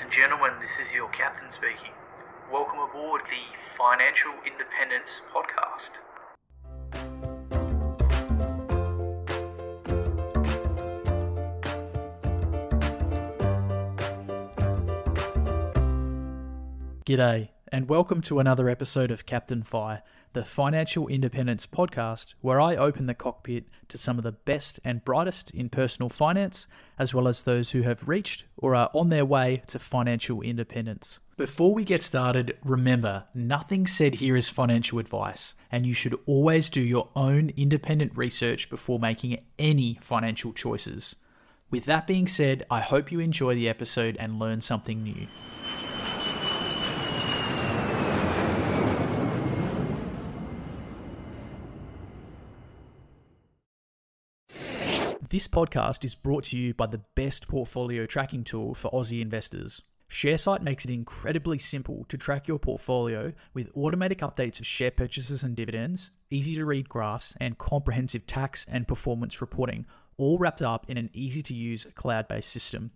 and gentlemen, this is your captain speaking. Welcome aboard the Financial Independence Podcast. G'day, and welcome to another episode of Captain Fi, the Financial Independence Podcast, where I open the cockpit to some of the best and brightest in personal finance, as well as those who have reached or are on their way to financial independence. Before we get started, remember, nothing said here is financial advice, and you should always do your own independent research before making any financial choices. With that being said, I hope you enjoy the episode and learn something new. This podcast is brought to you by the best portfolio tracking tool for Aussie investors. ShareSite makes it incredibly simple to track your portfolio with automatic updates of share purchases and dividends, easy-to-read graphs, and comprehensive tax and performance reporting, all wrapped up in an easy-to-use cloud-based system.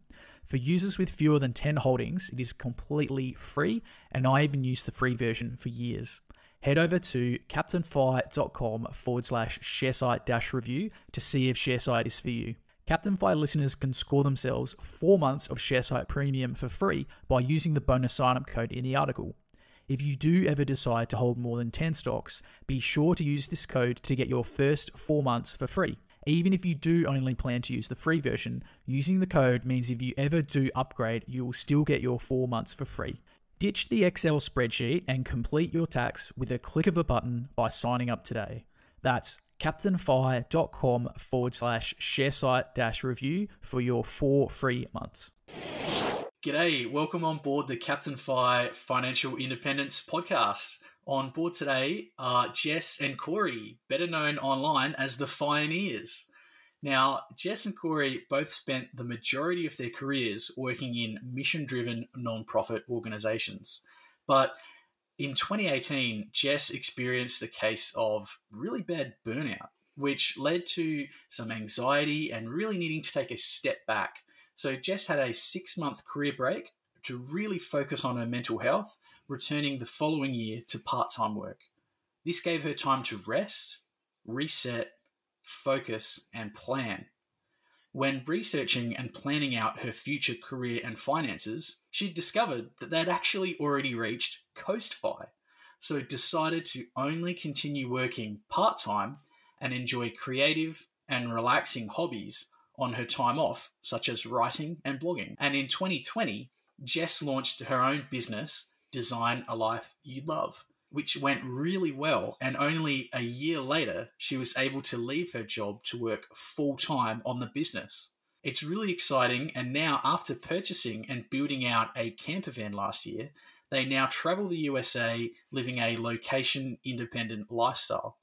For users with fewer than 10 holdings, it is completely free, and I even used the free version for years. Head over to captainfi.com/sharesite-review to see if ShareSite is for you. Captain Fi listeners can score themselves 4 months of ShareSite Premium for free by using the bonus sign-up code in the article. If you do ever decide to hold more than 10 stocks, be sure to use this code to get your first 4 months for free. Even if you do only plan to use the free version, using the code means if you ever do upgrade, you will still get your 4 months for free. Ditch the Excel spreadsheet and complete your tax with a click of a button by signing up today. That's captainfi.com/sharesite-review for your 4 free months. G'day, welcome on board the Captain Fi Financial Independence Podcast. On board today are Jess and Corey, better known online as the Fioneers. Now, Jess and Corey both spent the majority of their careers working in mission-driven non-profit organizations. But in 2018, Jess experienced a case of really bad burnout, which led to some anxiety and really needing to take a step back. So Jess had a 6-month career break to really focus on her mental health, returning the following year to part-time work. This gave her time to rest, reset, focus, and plan. When researching and planning out her future career and finances, she discovered that they'd actually already reached Coast-Fi, so decided to only continue working part-time and enjoy creative and relaxing hobbies on her time off, such as writing and blogging. And in 2020, Jess launched her own business, Design a Life You Love, which went really well, and only a year later, she was able to leave her job to work full-time on the business. It's really exciting, and now after purchasing and building out a camper van last year, they now travel the USA living a location-independent lifestyle.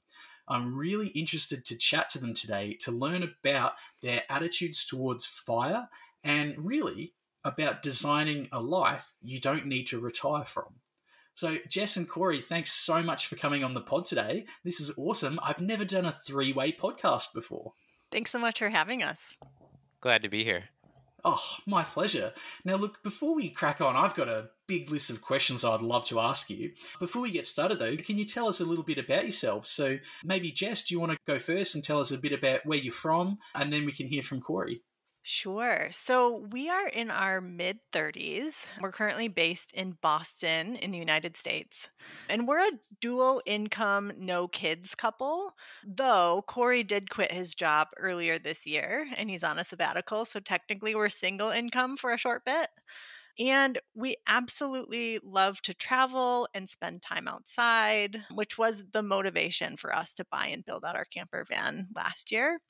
I'm really interested to chat to them today to learn about their attitudes towards fire and really about designing a life you don't need to retire from. So, Jess and Corey, thanks so much for coming on the pod today. This is awesome. I've never done a 3-way podcast before. Thanks so much for having us. Glad to be here. Oh, my pleasure. Now, look, before we crack on, I've got a big list of questions I'd love to ask you. Before we get started, though, can you tell us a little bit about yourselves? So maybe, Jess, do you want to go first and tell us a bit about where you're from, and then we can hear from Corey? Sure. So we are in our mid-30s. We're currently based in Boston in the United States. And we're a dual income, no kids couple, though Corey did quit his job earlier this year and he's on a sabbatical. So technically we're single income for a short bit. And we absolutely love to travel and spend time outside, which was the motivation for us to buy and build out our camper van last year.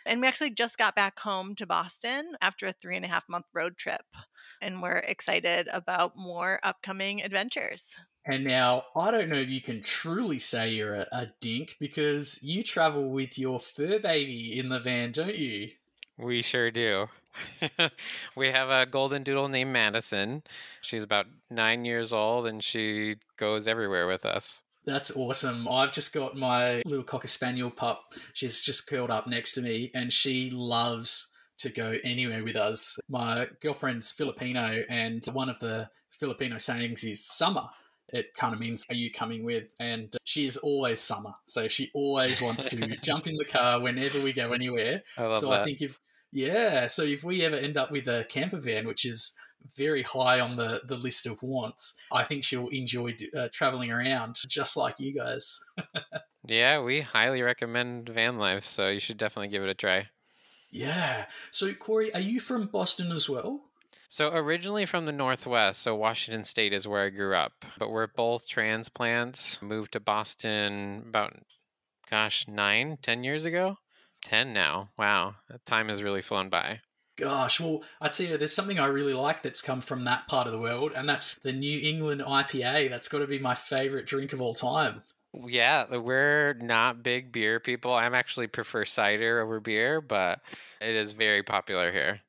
And we actually just got back home to Boston after a 3.5-month road trip. And we're excited about more upcoming adventures. And now, I don't know if you can truly say you're a dink because you travel with your fur baby in the van, don't you? We sure do. We have a golden doodle named Madison. She's about 9 years old and she goes everywhere with us. That's awesome. I've just got my little Cocker Spaniel pup. She's just curled up next to me and she loves to go anywhere with us. My girlfriend's Filipino, and one of the Filipino sayings is summer. It kind of means, are you coming with? And she is always summer. So she always wants to jump in the car whenever we go anywhere. I love So that. I think if we ever end up with a camper van, which is very high on the list of wants, I think she'll enjoy traveling around just like you guys. Yeah, we highly recommend van life, so you should definitely give it a try. Yeah. So, Corey, are you from Boston as well? So originally from the Northwest, so Washington State is where I grew up, but we're both transplants. Moved to Boston about, 10 years ago? 10 now. Wow, that time has really flown by. Gosh, well, I tell you, there's something I really like that's come from that part of the world, and that's the New England IPA. That's got to be my favorite drink of all time. Yeah, we're not big beer people. I'm actually prefer cider over beer, but it is very popular here.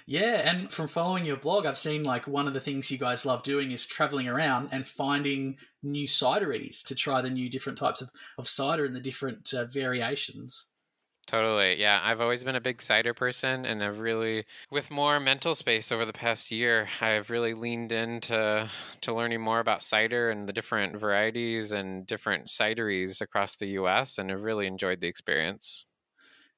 Yeah, and from following your blog, I've seen like one of the things you guys love doing is traveling around and finding new cideries to try the new different types of cider and the different variations. Totally. Yeah, I've always been a big cider person, and I've really, with more mental space over the past year, I've really leaned into learning more about cider and the different varieties and different cideries across the US, and I've really enjoyed the experience.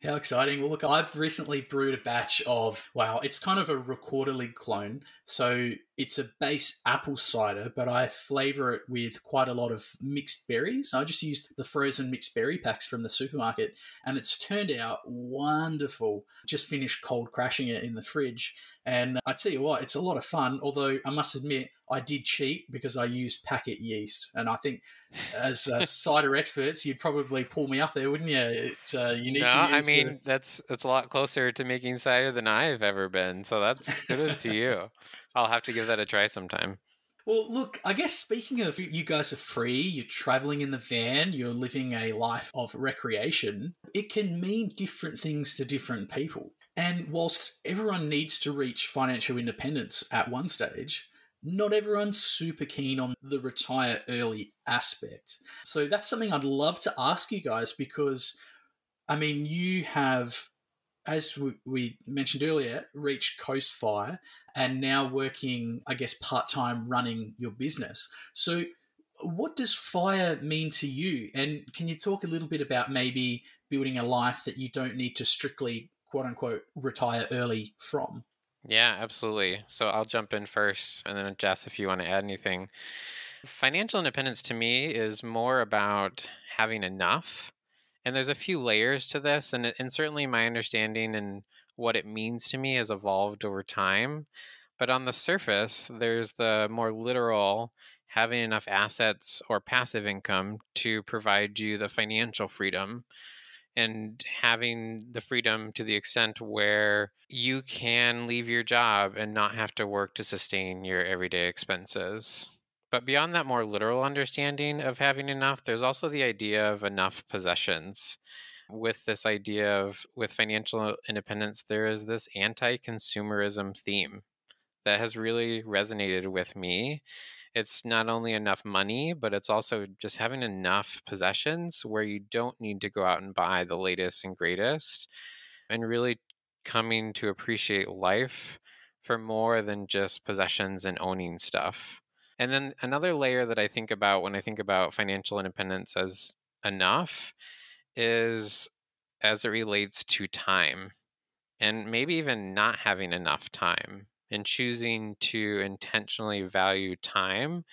How exciting. Well, look, I've recently brewed a batch of, wow, it's kind of a recorder lid clone. So it's a base apple cider, but I flavor it with quite a lot of mixed berries. I just used the frozen mixed berry packs from the supermarket, and it's turned out wonderful. Just finished cold crashing it in the fridge. And I tell you what, it's a lot of fun, although I must admit, I did cheat because I used packet yeast. And I think as cider experts, you'd probably pull me up there, wouldn't you? You need No, to I use mean that's a lot closer to making cider than I've ever been. So that's kudos to you. I'll have to give that a try sometime. Well, look, I guess speaking of you guys are free, you're traveling in the van, you're living a life of recreation, it can mean different things to different people. And whilst everyone needs to reach financial independence at one stage, not everyone's super keen on the retire early aspect. So that's something I'd love to ask you guys because, I mean, you have, as we mentioned earlier, reached Coast Fire and now working, I guess, part-time running your business. So what does fire mean to you? And can you talk a little bit about maybe building a life that you don't need to strictly, quote unquote, retire early from? Yeah, absolutely. So I'll jump in first, and then Jess, if you want to add anything. Financial independence to me is more about having enough. And there's a few layers to this, and certainly my understanding and what it means to me has evolved over time. But on the surface, there's the more literal having enough assets or passive income to provide you the financial freedom and having the freedom to the extent where you can leave your job and not have to work to sustain your everyday expenses. But beyond that more literal understanding of having enough, there's also the idea of enough possessions. With this idea of with financial independence, there is this anti-consumerism theme that has really resonated with me. It's not only enough money, but it's also just having enough possessions where you don't need to go out and buy the latest and greatest, and really coming to appreciate life for more than just possessions and owning stuff. And then another layer that I think about when I think about financial independence as enough is as it relates to time, and maybe even not having enough time and choosing to intentionally value time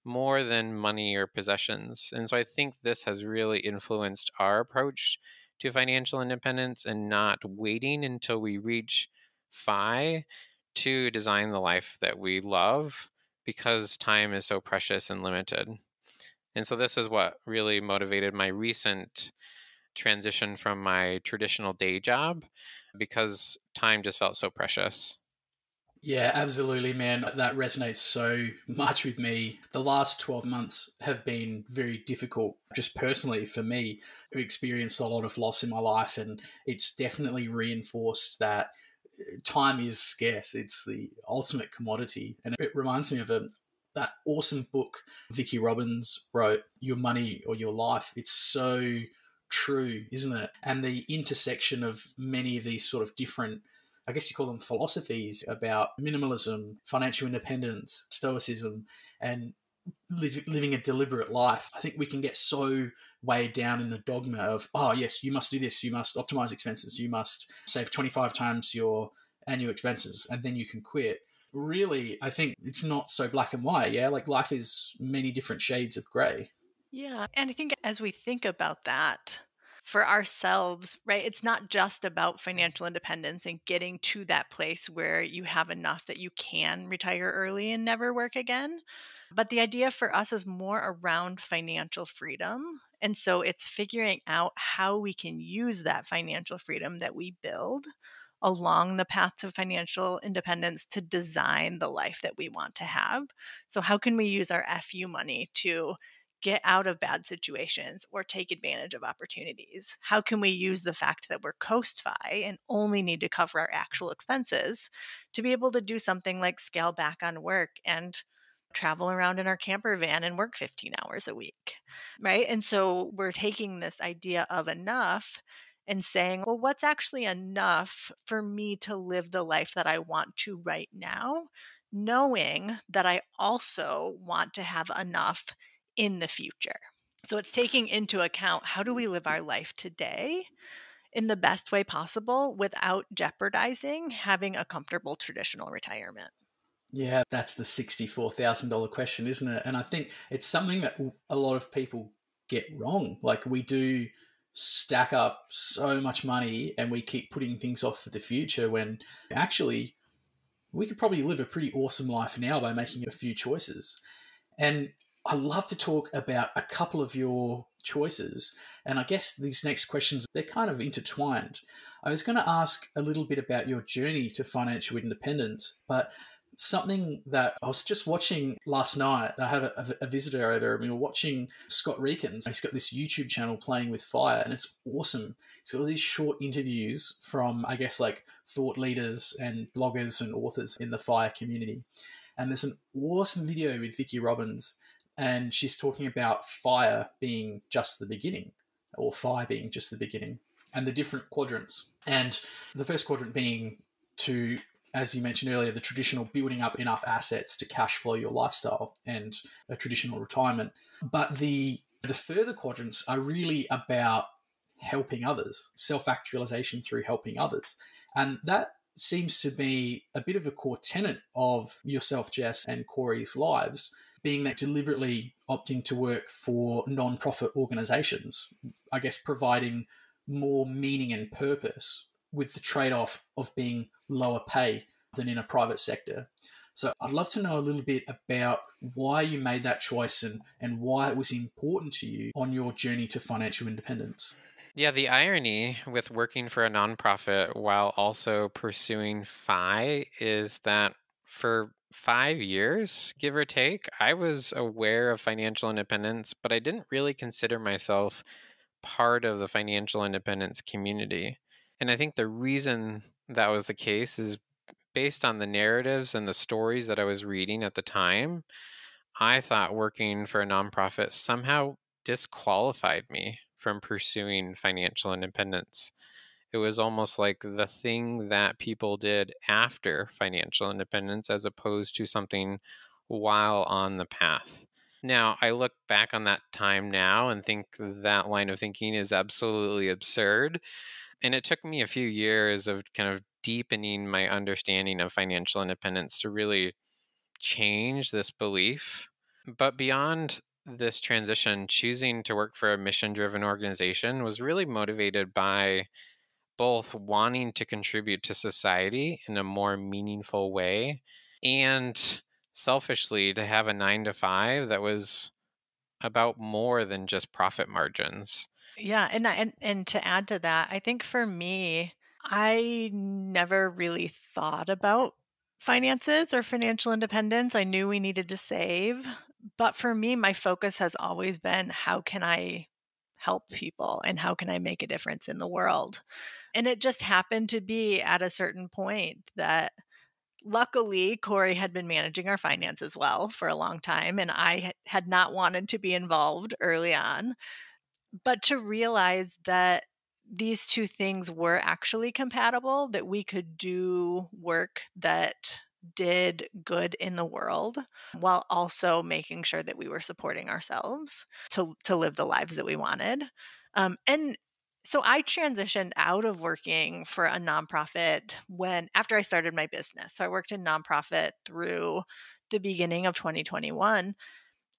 more than money or possessions. And so I think this has really influenced our approach to financial independence and not waiting until we reach FI to design the life that we love, because time is so precious and limited. And so this is what really motivated my recent transition from my traditional day job, because time just felt so precious. Yeah, absolutely, man. That resonates so much with me. The last 12 months have been very difficult, just personally for me. I've experienced a lot of loss in my life, and it's definitely reinforced that time is scarce. It's the ultimate commodity. And it reminds me of that awesome book Vicki Robbins wrote, Your Money or Your Life. It's so true, isn't it? And the intersection of many of these sort of different I guess you call them philosophies about minimalism, financial independence, stoicism, and living a deliberate life. I think we can get so weighed down in the dogma of, oh, yes, you must do this, you must optimize expenses, you must save 25 times your annual expenses, and then you can quit. Really, I think it's not so black and white, yeah? Like life is many different shades of grey. Yeah. And I think as we think about that for ourselves, right, it's not just about financial independence and getting to that place where you have enough that you can retire early and never work again. But the idea for us is more around financial freedom. And so it's figuring out how we can use that financial freedom that we build along the path to financial independence to design the life that we want to have. So, how can we use our FU money to get out of bad situations or take advantage of opportunities? How can we use the fact that we're coast fi and only need to cover our actual expenses to be able to do something like scale back on work and travel around in our camper van and work 15 hours a week, right? And so we're taking this idea of enough and saying, well, what's actually enough for me to live the life that I want to right now, knowing that I also want to have enough in the future. So it's taking into account, how do we live our life today in the best way possible without jeopardizing having a comfortable traditional retirement? Yeah, that's the $64,000 question, isn't it? And I think it's something that a lot of people get wrong. Like we do stack up so much money and we keep putting things off for the future when actually we could probably live a pretty awesome life now by making a few choices. And I love to talk about a couple of your choices. And I guess these next questions, they're kind of intertwined. I was going to ask a little bit about your journey to financial independence, but something that I was just watching last night, I had a visitor over and we were watching Scott Reekins. He's got this YouTube channel, Playing with Fire, and it's awesome. He's got all these short interviews from, I guess, like thought leaders and bloggers and authors in the fire community. And there's an awesome video with Vicki Robbins, and she's talking about fire being just the beginning, or fire being just the beginning, and the different quadrants. And the first quadrant being to, as you mentioned earlier, the traditional building up enough assets to cash flow your lifestyle and a traditional retirement. But the further quadrants are really about helping others, self-actualization through helping others. And that seems to be a bit of a core tenet of yourself, Jess, and Corey's lives, being that deliberately opting to work for non-profit organizations, I guess providing more meaning and purpose with the trade-off of being lower pay than in a private sector. So I'd love to know a little bit about why you made that choice and why it was important to you on your journey to financial independence. Yeah, the irony with working for a nonprofit while also pursuing FI is that for 5 years, give or take, I was aware of financial independence, but I didn't really consider myself part of the financial independence community. And I think the reason that was the case is based on the narratives and the stories that I was reading at the time. I thought working for a nonprofit somehow disqualified me from pursuing financial independence. It was almost like the thing that people did after financial independence as opposed to something while on the path. Now, I look back on that time now and think that line of thinking is absolutely absurd. And it took me a few years of kind of deepening my understanding of financial independence to really change this belief. But beyond this transition, choosing to work for a mission driven organization was really motivated by both wanting to contribute to society in a more meaningful way and selfishly to have a 9 to 5 that was about more than just profit margins. Yeah, and to add to that, I think for me, I never really thought about finances or financial independence. I knew we needed to save, but for me, my focus has always been, how can I help people and how can I make a difference in the world? And it just happened to be at a certain point that luckily Corey had been managing our finances well for a long time, and I had not wanted to be involved early on. But to realize that these two things were actually compatible, that we could do work that did good in the world while also making sure that we were supporting ourselves to live the lives that we wanted. And so I transitioned out of working for a nonprofit after I started my business. So I worked in nonprofit through the beginning of 2021.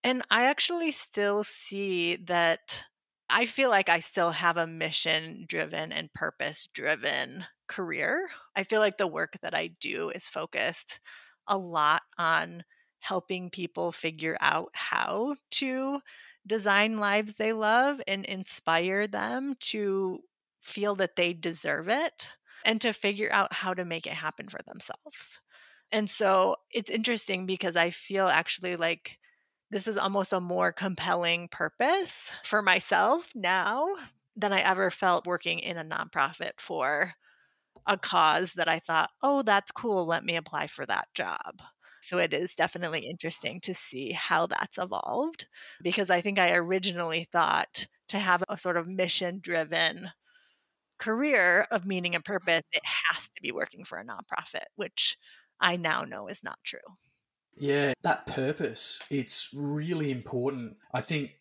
And I actually still see that I feel like I still have a mission driven and purpose driven career. I feel like the work that I do is focused a lot on helping people figure out how to design lives they love and inspire them to feel that they deserve it and to figure out how to make it happen for themselves. And so it's interesting because I feel actually like this is almost a more compelling purpose for myself now than I ever felt working in a nonprofit for a cause that I thought, oh, that's cool. Let me apply for that job. So it is definitely interesting to see how that's evolved, because I think I originally thought to have a sort of mission driven career of meaning and purpose, it has to be working for a nonprofit, which I now know is not true. Yeah, that purpose, it's really important. I think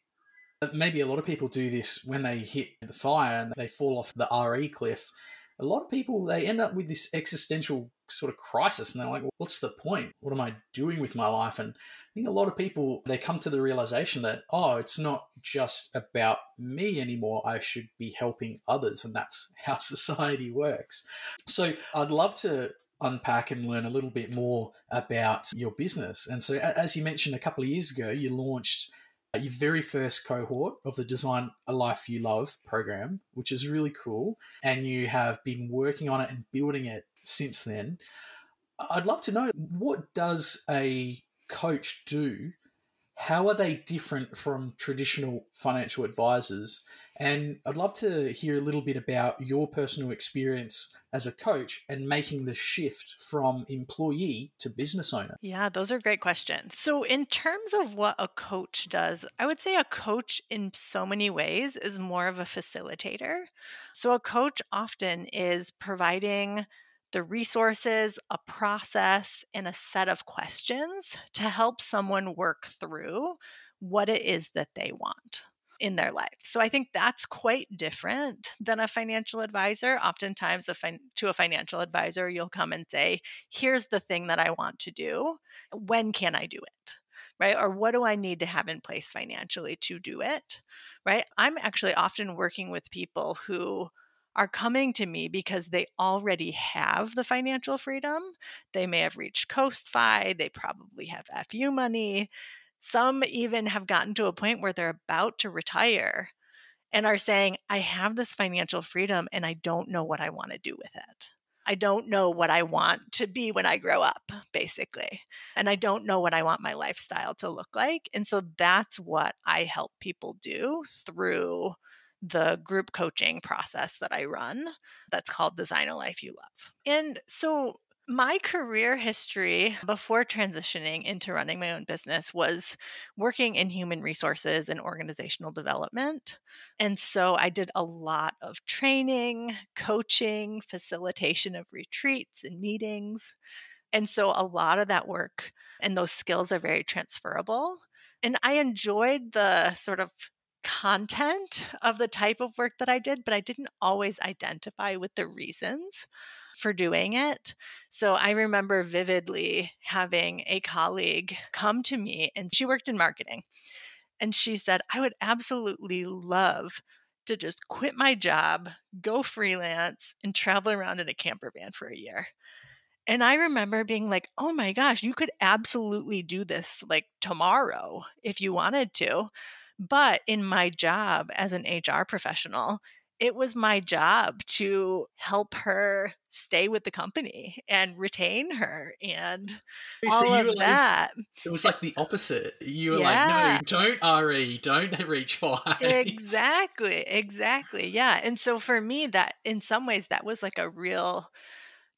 maybe a lot of people do this when they hit the fire and they fall off the RE cliff. A lot of people, they end up with this existential sort of crisis and they're like, well, what's the point? What am I doing with my life? And I think a lot of people, they come to the realization that, oh, it's not just about me anymore. I should be helping others. And that's how society works. So I'd love to unpack and learn a little bit more about your business. And so, as you mentioned, a couple of years ago, you launched your very first cohort of the Design a Life You Love program, which is really cool. And you have been working on it and building it since then. I'd love to know, what does a coach do? How are they different from traditional financial advisors? And I'd love to hear a little bit about your personal experience as a coach and making the shift from employee to business owner. Yeah, those are great questions. So, in terms of what a coach does, I would say a coach in so many ways is more of a facilitator. So, a coach often is providing the resources, a process, and a set of questions to help someone work through what it is that they want in their life. So I think that's quite different than a financial advisor. Oftentimes, to a financial advisor, you'll come and say, here's the thing that I want to do. When can I do it? Right? Or what do I need to have in place financially to do it? Right? I'm actually often working with people who are coming to me because they already have the financial freedom. They may have reached Coast Fi, they probably have FU money. Some even have gotten to a point where they're about to retire and are saying, I have this financial freedom and I don't know what I want to do with it. I don't know what I want to be when I grow up, basically. And I don't know what I want my lifestyle to look like. And so that's what I help people do through the group coaching process that I run that's called Design a Life You Love. And so my career history before transitioning into running my own business was working in human resources and organizational development. And so I did a lot of training, coaching, facilitation of retreats and meetings. And so a lot of that work and those skills are very transferable. And I enjoyed the sort of content of the type of work that I did, but I didn't always identify with the reasons for doing it. So I remember vividly having a colleague come to me, and she worked in marketing. And she said, I would absolutely love to just quit my job, go freelance, and travel around in a camper van for a year. And I remember being like, oh my gosh, you could absolutely do this like tomorrow if you wanted to. But in my job as an HR professional, it was my job to help her stay with the company and retain her and So all of that. it was like the opposite. You were like, no, Yeah, don't RE, don't reach 5. exactly. Yeah. And so for me, that in some ways, that was like a real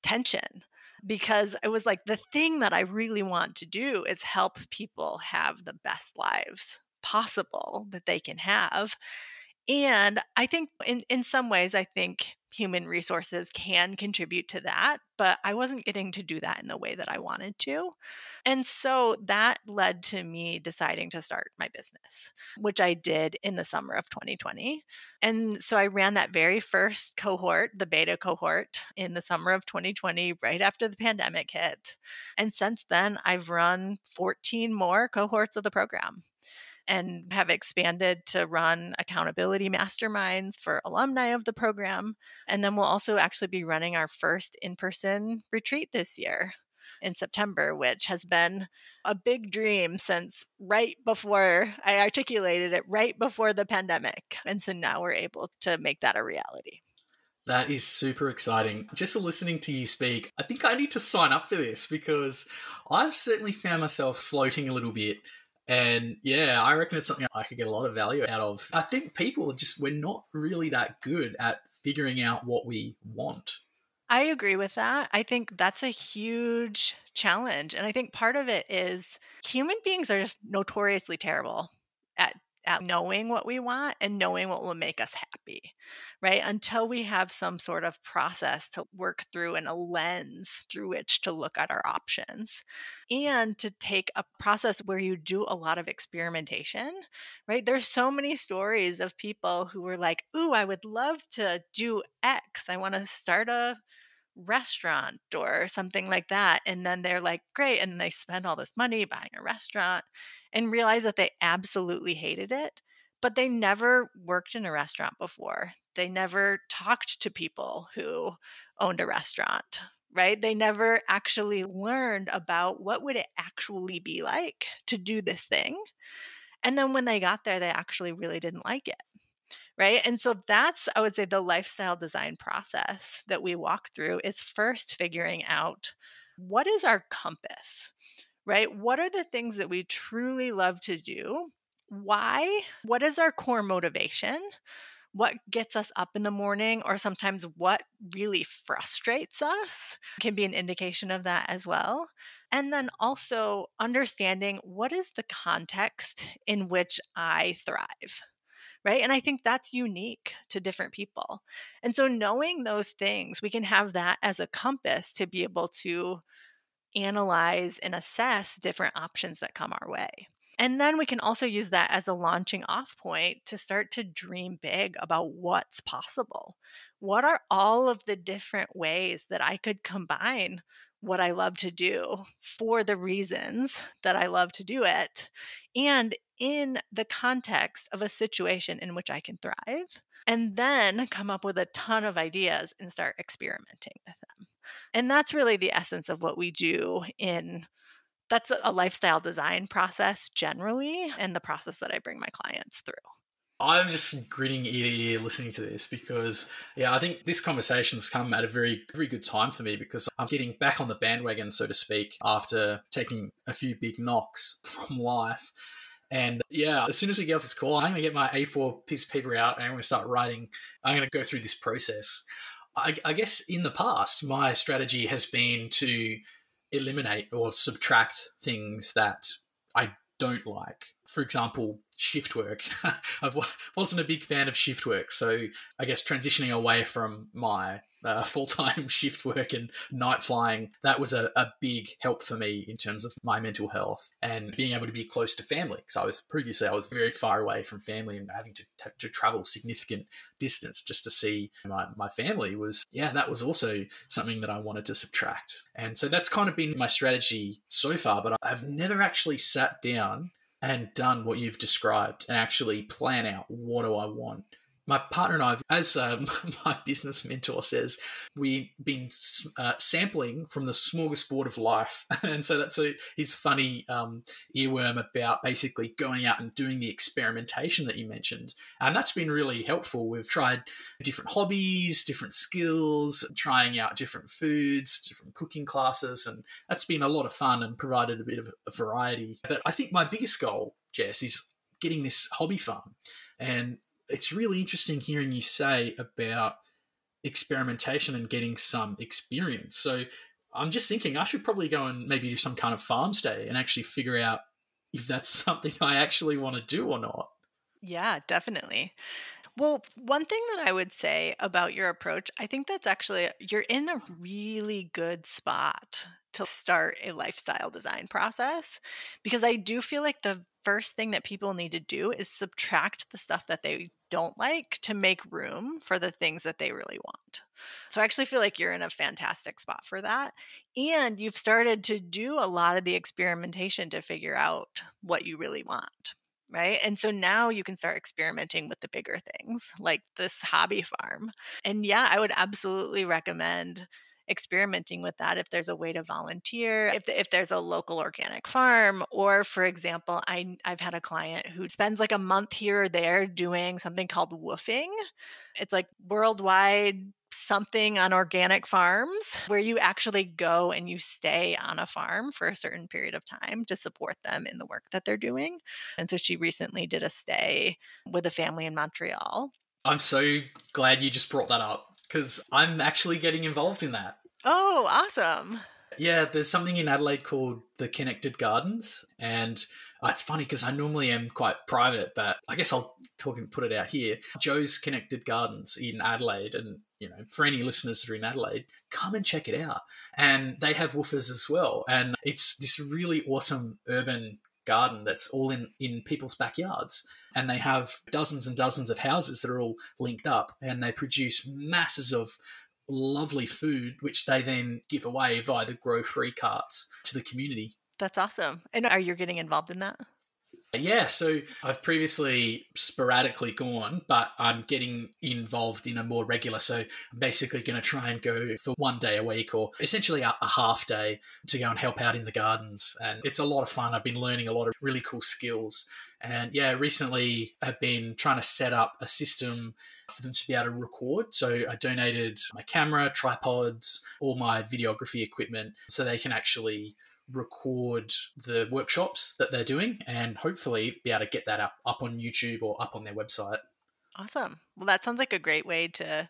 tension, because it was like the thing that I really want to do is help people have the best lives possible that they can have. And I think in some ways, I think human resources can contribute to that, but I wasn't getting to do that in the way that I wanted to. And so that led to me deciding to start my business, which I did in the summer of 2020. And so I ran that very first cohort, the beta cohort, in the summer of 2020, right after the pandemic hit. And since then, I've run 14 more cohorts of the program and have expanded to run accountability masterminds for alumni of the program. And then we'll also actually be running our first in-person retreat this year in September, which has been a big dream since right before I articulated it, right before the pandemic. And so now we're able to make that a reality. That is super exciting. Just listening to you speak, I think I need to sign up for this because I've certainly found myself floating a little bit. And yeah, I reckon it's something I could get a lot of value out of. I think people we're not really that good at figuring out what we want. I agree with that. I think that's a huge challenge. And I think part of it is human beings are just notoriously terrible at knowing what we want and knowing what will make us happy, right? Until we have some sort of process to work through and a lens through which to look at our options and to take a process where you do a lot of experimentation, right? There's so many stories of people who were like, ooh, I would love to do X. I want to start a restaurant or something like that. And then they're like, great. And they spend all this money buying a restaurant and realize that they absolutely hated it, but they never worked in a restaurant before. They never talked to people who owned a restaurant, right? They never actually learned about what would it actually be like to do this thing. And then when they got there, they actually really didn't like it. Right. And so that's, I would say, the lifestyle design process that we walk through is first figuring out what is our compass, right? What are the things that we truly love to do? Why? What is our core motivation? What gets us up in the morning, or sometimes what really frustrates us can be an indication of that as well. And then also understanding what is the context in which I thrive, right? And I think that's unique to different people. And so knowing those things, we can have that as a compass to be able to analyze and assess different options that come our way. And then we can also use that as a launching off point to start to dream big about what's possible. What are all of the different ways that I could combine what I love to do for the reasons that I love to do it, and in the context of a situation in which I can thrive, and then come up with a ton of ideas and start experimenting with them. And that's really the essence of what we do that's a lifestyle design process generally, and the process that I bring my clients through. I'm just gritting ear to ear listening to this because, yeah, I think this conversation's come at a very, very good time for me because I'm getting back on the bandwagon, so to speak, after taking a few big knocks from life. And yeah, as soon as we get off this call, I'm going to get my A4 piece of paper out and I'm going to start writing. I'm going to go through this process. I guess in the past, my strategy has been to eliminate or subtract things that I don't like. For example, shift work. I wasn't a big fan of shift work, so I guess transitioning away from my full-time shift work and night flying, that was a big help for me in terms of my mental health and being able to be close to family. So I was very far away from family and having to travel significant distance just to see my family that was also something that I wanted to subtract. And so that's kind of been my strategy so far, but I've never actually sat down and done what you've described and actually plan out what do I want. My partner and I, as my business mentor says, we've been sampling from the smorgasbord of life. And so that's his funny earworm about basically going out and doing the experimentation that you mentioned. And that's been really helpful. We've tried different hobbies, different skills, trying out different foods, different cooking classes. And that's been a lot of fun and provided a bit of a variety. But I think my biggest goal, Jess, is getting this hobby farm. And it's really interesting hearing you say about experimentation and getting some experience. So I'm just thinking I should probably go and maybe do some kind of farm stay and actually figure out if that's something I actually want to do or not. Yeah, definitely. Well, one thing that I would say about your approach, I think that's actually, you're in a really good spot to start a lifestyle design process because I do feel like the first thing that people need to do is subtract the stuff that they don't like to make room for the things that they really want. So I actually feel like you're in a fantastic spot for that. And you've started to do a lot of the experimentation to figure out what you really want. Right. And so now you can start experimenting with the bigger things like this hobby farm. And yeah, I would absolutely recommend experimenting with that if there's a way to volunteer, if there's a local organic farm, or for example, I've had a client who spends like a month here or there doing something called woofing. It's like worldwide something on organic farms where you actually go and you stay on a farm for a certain period of time to support them in the work that they're doing. And so she recently did a stay with a family in Montreal. I'm so glad you just brought that up because I'm actually getting involved in that. Oh, awesome. Yeah, there's something in Adelaide called the Connected Gardens, and it's funny because I normally am quite private, but I guess I'll talk and put it out here. Joe's Connected Gardens in Adelaide, and for any listeners that are in Adelaide, come and check it out. And they have woofers as well, and it's this really awesome urban garden that's all in people's backyards, and they have dozens and dozens of houses that are all linked up, and they produce masses of lovely food, which they then give away via the grow free carts to the community. That's awesome. And are you getting involved in that? Yeah, so I've previously sporadically gone, but I'm getting involved in a more regular. So I'm basically going to try and go for 1 day a week or essentially a half day to go and help out in the gardens. And it's a lot of fun. I've been learning a lot of really cool skills. And yeah, recently I've been trying to set up a system for them to be able to record. So I donated my camera, tripods, all my videography equipment so they can actually record the workshops that they're doing and hopefully be able to get that up on YouTube or up on their website. Awesome. Well, that sounds like a great way to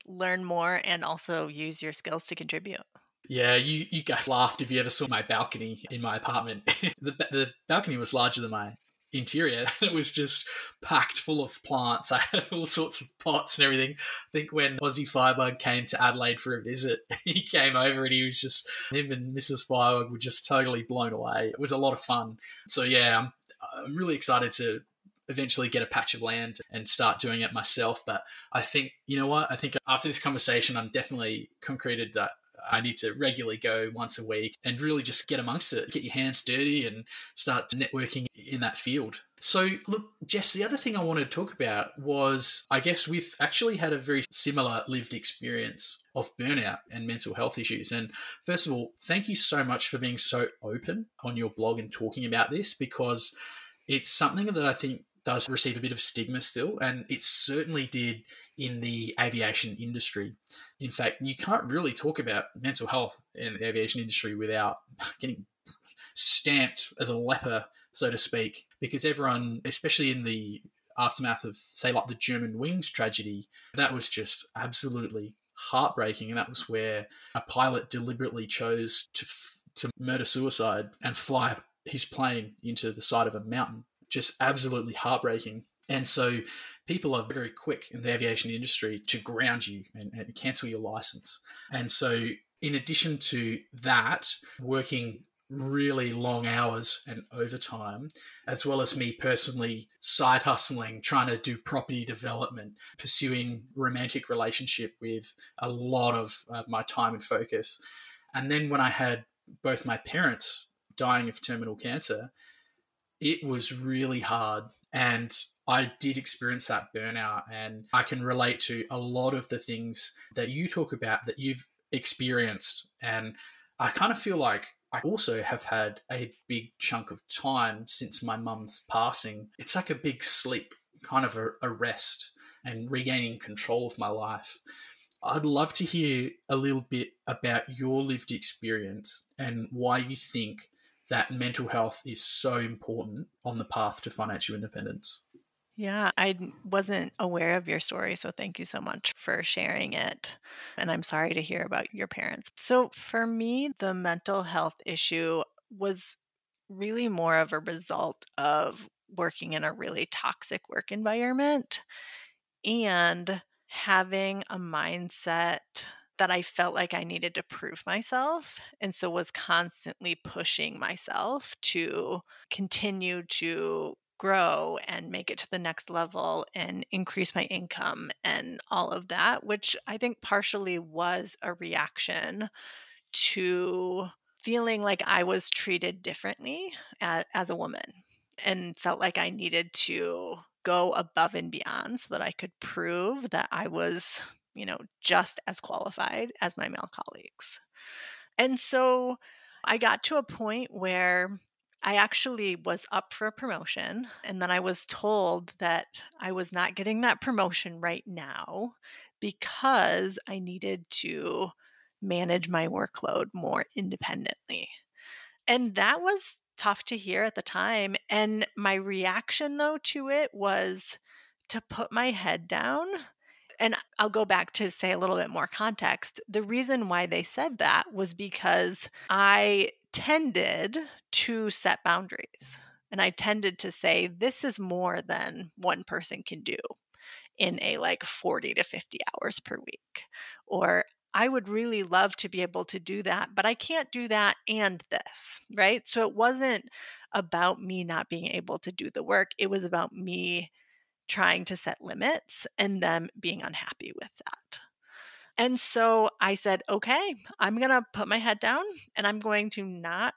learn more and also use your skills to contribute. Yeah, you guys laughed if you ever saw my balcony in my apartment. The balcony was larger than my interior. It was just packed full of plants. I had all sorts of pots and everything. I think when Aussie Firebug came to Adelaide for a visit, he came over and him and Mrs. Firebug were just totally blown away. It was a lot of fun. So yeah, I'm really excited to eventually get a patch of land and start doing it myself. But I think, you know what? I think after this conversation, I'm definitely concreted that I need to regularly go once a week and really just get amongst it, get your hands dirty and start networking in that field. So look, Jess, the other thing I wanted to talk about was, I guess we've actually had a very similar lived experience of burnout and mental health issues. And first of all, thank you so much for being so open on your blog and talking about this, because it's something that I think does receive a bit of stigma still, and it certainly did in the aviation industry. In fact, you can't really talk about mental health in the aviation industry without getting stamped as a leper, so to speak, because everyone, especially in the aftermath of, say, like the German Wings tragedy, that was just absolutely heartbreaking, and that was where a pilot deliberately chose to murder-suicide and fly his plane into the side of a mountain. Just absolutely heartbreaking. And so people are very quick in the aviation industry to ground you and cancel your license. And so in addition to that, working really long hours and overtime, as well as me personally side hustling, trying to do property development, pursuing romantic relationship with a lot of my time and focus. And then when I had both my parents dying of terminal cancer, it was really hard, and I did experience that burnout, and I can relate to a lot of the things that you talk about that you've experienced. And I kind of feel like I also have had a big chunk of time since my mum's passing. It's like a big sleep, kind of a rest and regaining control of my life. I'd love to hear a little bit about your lived experience and why you think that mental health is so important on the path to financial independence. Yeah, I wasn't aware of your story, so thank you so much for sharing it. And I'm sorry to hear about your parents. So for me, the mental health issue was really more of a result of working in a really toxic work environment. and having a mindset that I felt like I needed to prove myself. And so was constantly pushing myself to continue to grow and make it to the next level and increase my income and all of that, which I think partially was a reaction to feeling like I was treated differently as a woman and felt like I needed to go above and beyond so that I could prove that I was, just as qualified as my male colleagues. And so I got to a point where I actually was up for a promotion, and then I was told that I was not getting that promotion right now because I needed to manage my workload more independently. And that was tough to hear at the time. And my reaction, though, to it was to put my head down. And I'll go back to say a little bit more context. The reason why they said that was because I tended to set boundaries. And I tended to say, this is more than one person can do in a like 40 to 50 hours per week. Or I would really love to be able to do that, but I can't do that and this, right? So it wasn't about me not being able to do the work. It was about me trying to set limits and them being unhappy with that. And so I said, okay, I'm going to put my head down and I'm going to not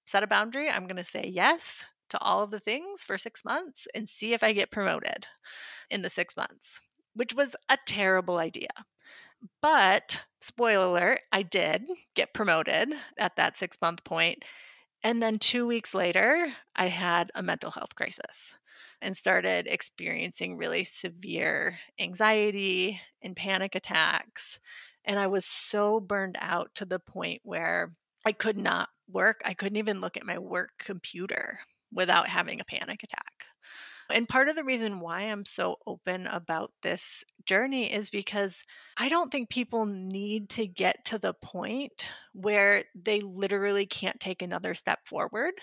set a boundary. I'm going to say yes to all of the things for 6 months and see if I get promoted in the 6 months, which was a terrible idea. But spoiler alert, I did get promoted at that 6-month point. And then 2 weeks later, I had a mental health crisis and started experiencing really severe anxiety and panic attacks. And I was so burned out to the point where I could not work. I couldn't even look at my work computer without having a panic attack. And part of the reason why I'm so open about this journey is because I don't think people need to get to the point where they literally can't take another step forward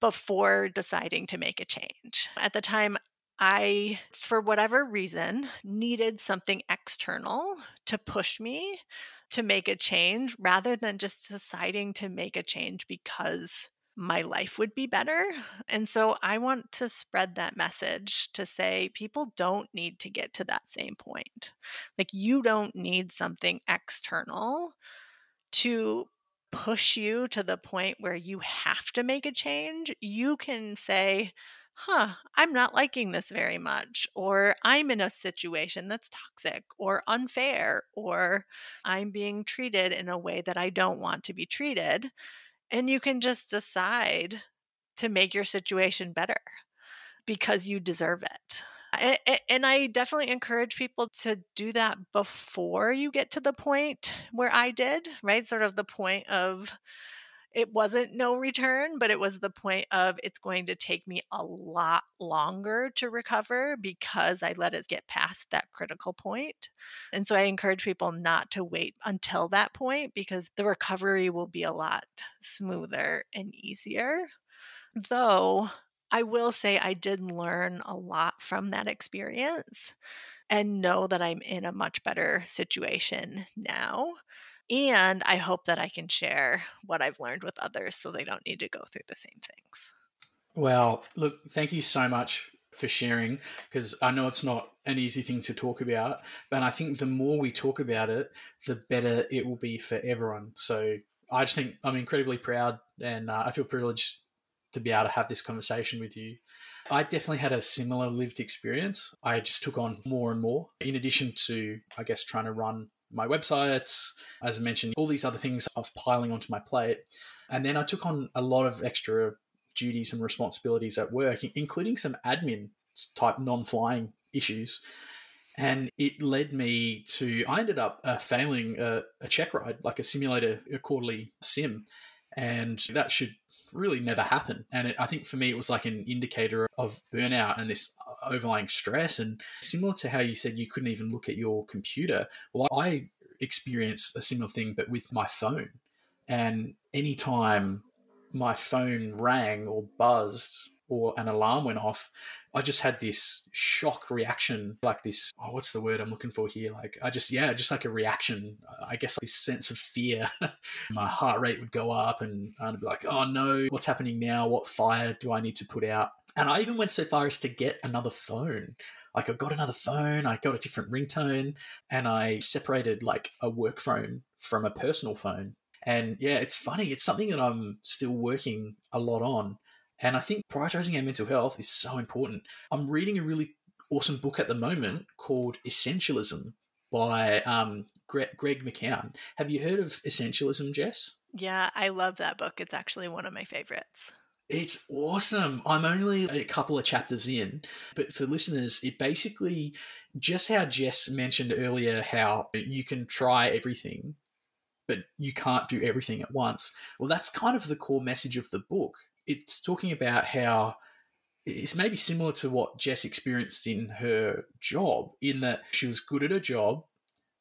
before deciding to make a change. At the time, I, for whatever reason, needed something external to push me to make a change rather than just deciding to make a change because my life would be better. And so I want to spread that message to say people don't need to get to that same point. Like, you don't need something external to push you to the point where you have to make a change. You can say, I'm not liking this very much, or I'm in a situation that's toxic or unfair, or I'm being treated in a way that I don't want to be treated. And you can just decide to make your situation better because you deserve it. And I definitely encourage people to do that before you get to the point where I did, right? Sort of the point of it wasn't no return, but it was the point of it's going to take me a lot longer to recover because I let it get past that critical point. And so I encourage people not to wait until that point because the recovery will be a lot smoother and easier. Though I will say I did learn a lot from that experience and know that I'm in a much better situation now. And I hope that I can share what I've learned with others so they don't need to go through the same things. Well, look, thank you so much for sharing, because I know it's not an easy thing to talk about, but I think the more we talk about it, the better it will be for everyone. So I just think I'm incredibly proud, and I feel privileged to be able to have this conversation with you. I definitely had a similar lived experience. I just took on more and more, in addition to, I guess, trying to run my websites, as I mentioned, all these other things I was piling onto my plate. And then I took on a lot of extra duties and responsibilities at work, including some admin type non-flying issues. And it led me to, I ended up failing a check ride, like a simulator, a quarterly sim. And that should really never happen. And I think for me, it was like an indicator of burnout and this overlying stress. And similar to how you said you couldn't even look at your computer, well, I experienced a similar thing, but with my phone. And anytime my phone rang or buzzed, or an alarm went off, I just had this shock reaction, like this, what's the word I'm looking for here? Just like a reaction, I guess, like this sense of fear. My heart rate would go up and I'd be like, oh no, what's happening now? What fire do I need to put out? And I even went so far as to get another phone. Like I got another phone, I got a different ringtone, and I separated like a work phone from a personal phone. And yeah, it's funny. It's something that I'm still working a lot on. And I think prioritizing our mental health is so important. I'm reading a really awesome book at the moment called Essentialism by Greg McKeown. Have you heard of Essentialism, Jess? Yeah, I love that book. It's actually one of my favorites. It's awesome. I'm only a couple of chapters in, but for listeners, it basically, just how Jess mentioned earlier, how you can try everything, but you can't do everything at once. Well, that's kind of the core message of the book. It's talking about how it's maybe similar to what Jess experienced in her job, in that she was good at her job,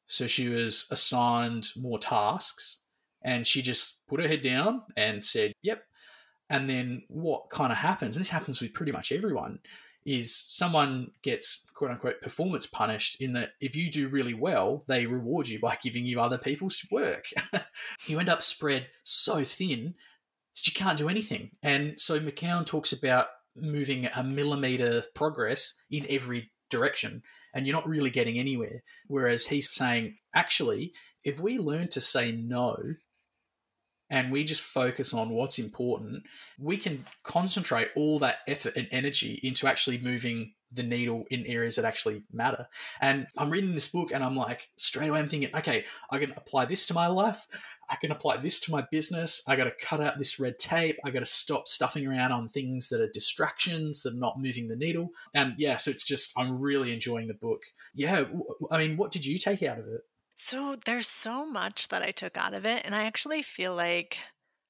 so she was assigned more tasks, and she just put her head down and said, yep. And then what kind of happens, and this happens with pretty much everyone, is someone gets quote unquote performance punished, in that if you do really well, they reward you by giving you other people's work. You end up spread so thin that you can't do anything. And so McCown talks about moving a millimeter progress in every direction, and you're not really getting anywhere. Whereas he's saying, actually, if we learn to say no, and we just focus on what's important, we can concentrate all that effort and energy into actually moving the needle in areas that actually matter. And I'm reading this book and I'm like, straight away I'm thinking, okay, I can apply this to my life. I can apply this to my business. I got to cut out this red tape. I got to stop stuffing around on things that are distractions, that are not moving the needle. And yeah, so it's just, I'm really enjoying the book. Yeah. I mean, what did you take out of it? So there's so much that I took out of it. And I actually feel like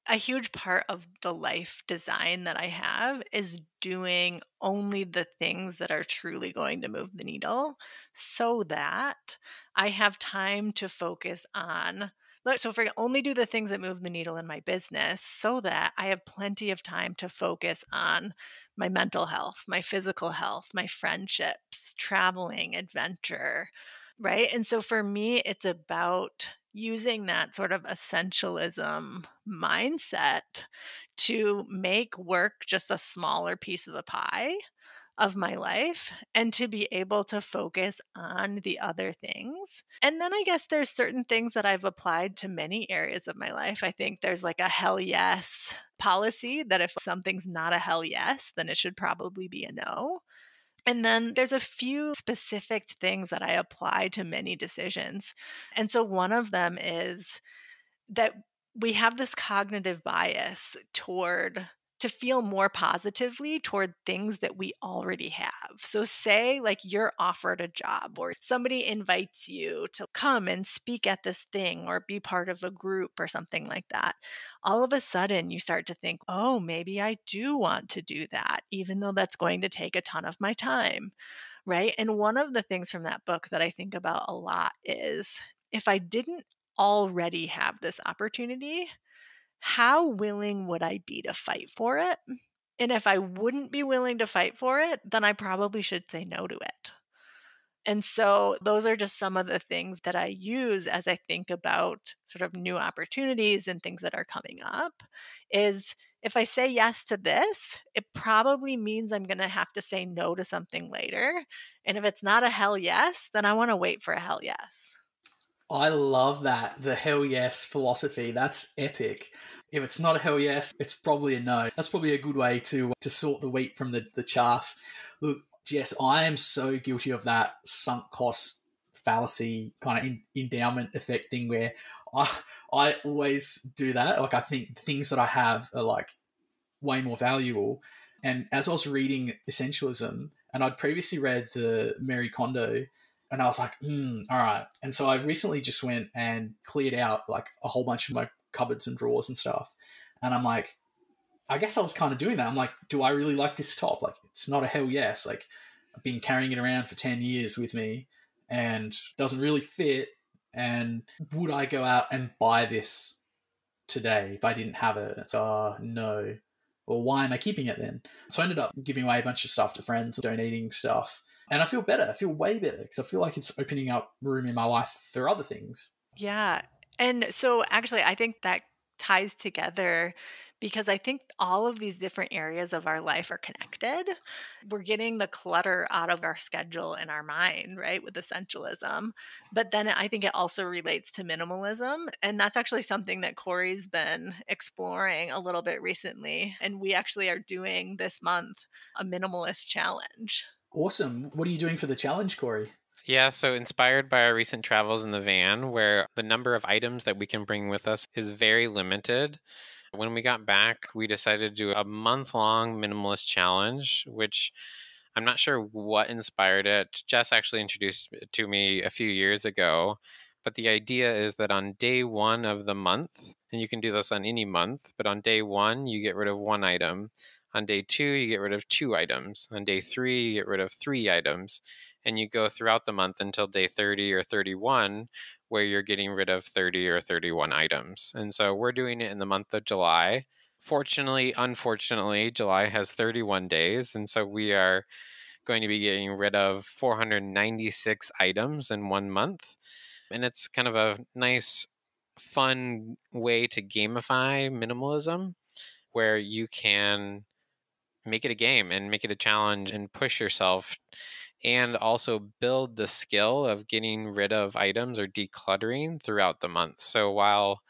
a huge part of the life design that I have is doing only the things that are truly going to move the needle, so that I have time to focus on. So, for only do the things that move the needle in my business, so that I have plenty of time to focus on my mental health, my physical health, my friendships, traveling, adventure, right? And so for me, it's about using that sort of essentialism mindset to make work just a smaller piece of the pie of my life, and to be able to focus on the other things. And then I guess there's certain things that I've applied to many areas of my life. I think there's like a hell yes policy, that if something's not a hell yes, then it should probably be a no. And then there's a few specific things that I apply to many decisions. And so one of them is that we have this cognitive bias to feel more positively toward things that we already have. So say like you're offered a job, or somebody invites you to come and speak at this thing or be part of a group or something like that. All of a sudden you start to think, oh, maybe I do want to do that, even though that's going to take a ton of my time. Right. And one of the things from that book that I think about a lot is, if I didn't already have this opportunity, how willing would I be to fight for it? And if I wouldn't be willing to fight for it, then I probably should say no to it. And so those are just some of the things that I use as I think about sort of new opportunities and things that are coming up, is if I say yes to this, it probably means I'm going to have to say no to something later. And if it's not a hell yes, then I want to wait for a hell yes. I love that. The hell yes philosophy. That's epic. If it's not a hell yes, it's probably a no. That's probably a good way to sort the wheat from the chaff. Look, Jess, I am so guilty of that sunk cost fallacy kind of endowment effect thing, where I always do that. Like, I think things that I have are like way more valuable. And as I was reading Essentialism, and I'd previously read the Mary Kondo, and I was like, all right. And so I recently just went and cleared out like a whole bunch of my cupboards and drawers and stuff. And I'm like, I guess I was kind of doing that. I'm like, do I really like this top? Like, it's not a hell yes. Like, I've been carrying it around for 10 years with me and doesn't really fit. And would I go out and buy this today if I didn't have it? It's, no. Well, why am I keeping it then? So I ended up giving away a bunch of stuff to friends, donating stuff. And I feel better. I feel way better because I feel like it's opening up room in my life for other things. Yeah. And so actually, I think that ties together because I think all of these different areas of our life are connected. We're getting the clutter out of our schedule and our mind, right, with essentialism. But then I think it also relates to minimalism. And that's actually something that Corey's been exploring a little bit recently. And we actually are doing this month a minimalist challenge. Awesome. What are you doing for the challenge, Corey? Yeah, so inspired by our recent travels in the van, where the number of items that we can bring with us is very limited. When we got back, we decided to do a month-long minimalist challenge, which I'm not sure what inspired it. Jess actually introduced it to me a few years ago. But the idea is that on day one of the month, and you can do this on any month, but on day one, you get rid of one item. On day two, you get rid of two items. On day three, you get rid of three items. And you go throughout the month until day 30 or 31, where you're getting rid of 30 or 31 items. And so we're doing it in the month of July. Fortunately, unfortunately, July has 31 days. And so we are going to be getting rid of 496 items in 1 month. And it's kind of a nice, fun way to gamify minimalism, where you can make it a game and make it a challenge and push yourself, and also build the skill of getting rid of items or decluttering throughout the month. So while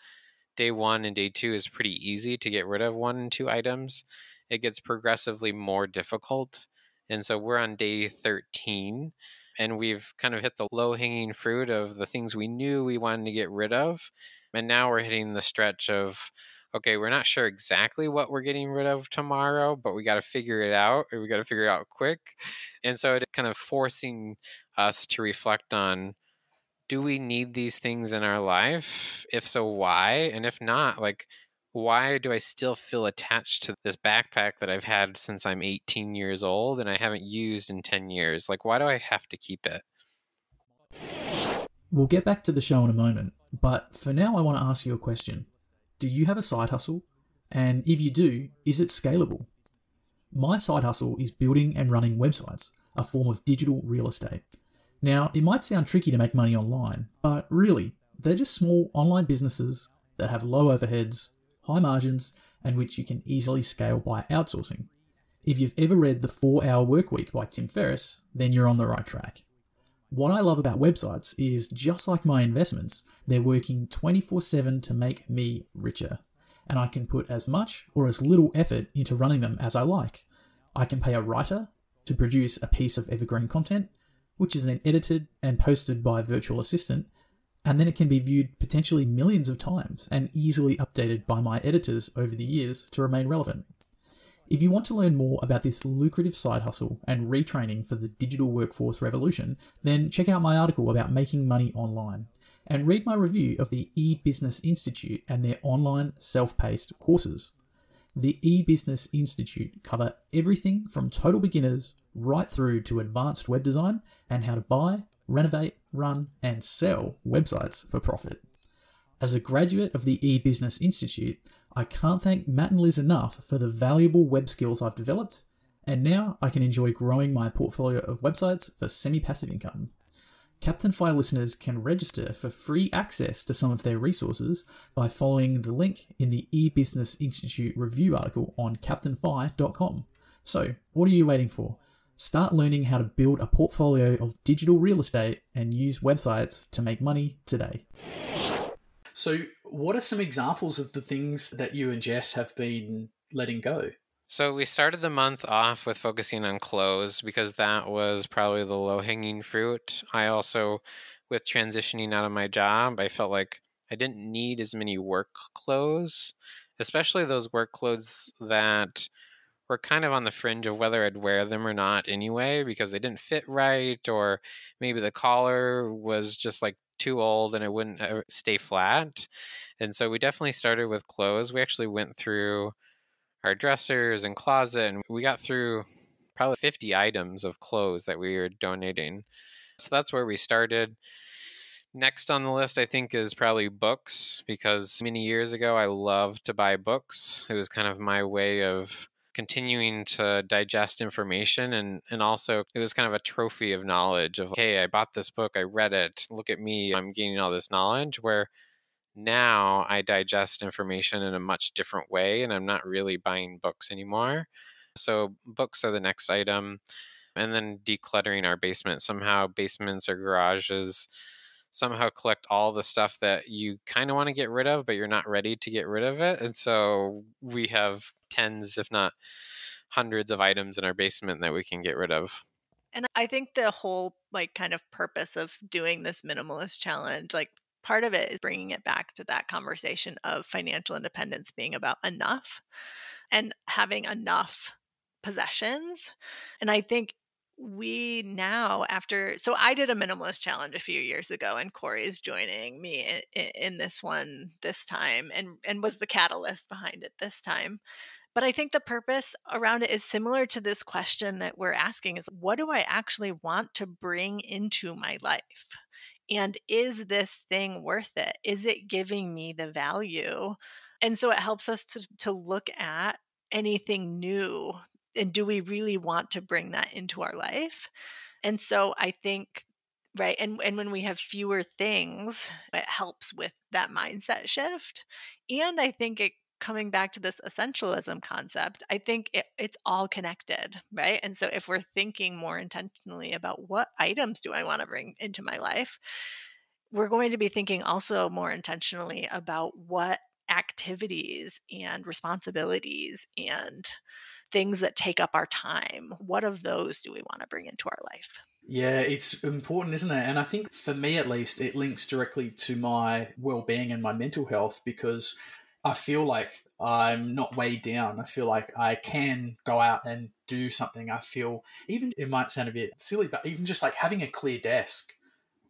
day one and day two is pretty easy to get rid of 1 and 2 items, it gets progressively more difficult. And so we're on day 13, and we've kind of hit the low-hanging fruit of the things we knew we wanted to get rid of. And now we're hitting the stretch of, okay, we're not sure exactly what we're getting rid of tomorrow, but we got to figure it out, or we got to figure it out quick. And so it's kind of forcing us to reflect on, do we need these things in our life? If so, why? And if not, like, why do I still feel attached to this backpack that I've had since I'm 18 years old and I haven't used in 10 years? Like, why do I have to keep it? We'll get back to the show in a moment, but for now I want to ask you a question. Do you have a side hustle? And if you do, is it scalable? My side hustle is building and running websites, a form of digital real estate. Now, it might sound tricky to make money online, but really, they're just small online businesses that have low overheads, high margins, and which you can easily scale by outsourcing. If you've ever read The 4-Hour Workweek by Tim Ferriss, then you're on the right track. What I love about websites is, just like my investments, they're working 24/7 to make me richer. And I can put as much or as little effort into running them as I like. I can pay a writer to produce a piece of evergreen content, which is then edited and posted by a virtual assistant, and then it can be viewed potentially millions of times and easily updated by my editors over the years to remain relevant. If you want to learn more about this lucrative side hustle and retraining for the digital workforce revolution, then check out my article about making money online, and read my review of the eBusiness Institute and their online self-paced courses. The eBusiness Institute cover everything from total beginners right through to advanced web design and how to buy, renovate, run, and sell websites for profit. As a graduate of the eBusiness Institute, I can't thank Matt and Liz enough for the valuable web skills I've developed, and now I can enjoy growing my portfolio of websites for semi-passive income. Captain Fi listeners can register for free access to some of their resources by following the link in the eBusiness Institute review article on captainfi.com. So, what are you waiting for? Start learning how to build a portfolio of digital real estate and use websites to make money today. So, what are some examples of the things that you and Jess have been letting go? So we started the month off with focusing on clothes because that was probably the low-hanging fruit. I also, with transitioning out of my job, I felt like I didn't need as many work clothes, especially those work clothes that were kind of on the fringe of whether I'd wear them or not anyway, because they didn't fit right, or maybe the collar was just like too old and it wouldn't stay flat. And so we definitely started with clothes. We actually went through our dressers and closet, and we got through probably 50 items of clothes that we were donating. So that's where we started. Next on the list, I think, is probably books, because many years ago, I loved to buy books. It was kind of my way of continuing to digest information. And also, it was kind of a trophy of knowledge of, hey, I bought this book, I read it, look at me, I'm gaining all this knowledge. Where now I digest information in a much different way, and I'm not really buying books anymore. So, books are the next item. And then decluttering our basement. Somehow, basements or garages somehow collect all the stuff that you kind of want to get rid of, but you're not ready to get rid of it. And so we have tens, if not hundreds of items in our basement that we can get rid of. And I think the whole kind of purpose of doing this minimalist challenge, part of it is bringing it back to that conversation of financial independence being about enough and having enough possessions. And I think we now, so I did a minimalist challenge a few years ago, and Corey's joining me in this one this time, and was the catalyst behind it this time. But I think the purpose around it is similar to this question that we're asking, is what do I actually want to bring into my life? And is this thing worth it? Is it giving me the value? And so it helps us to look at anything new, and do we really want to bring that into our life? And so I think, right, and when we have fewer things, it helps with that mindset shift. And I think coming back to this essentialism concept, I think it's all connected, right? And so if we're thinking more intentionally about what items do I want to bring into my life, we're going to be thinking also more intentionally about what activities and responsibilities and things that take up our time, what of those do we want to bring into our life? Yeah, it's important, isn't it? And I think for me, at least, it links directly to my well-being and my mental health, because I feel like I'm not weighed down. I feel like I can go out and do something. I feel, even it might sound a bit silly, but even just like having a clear desk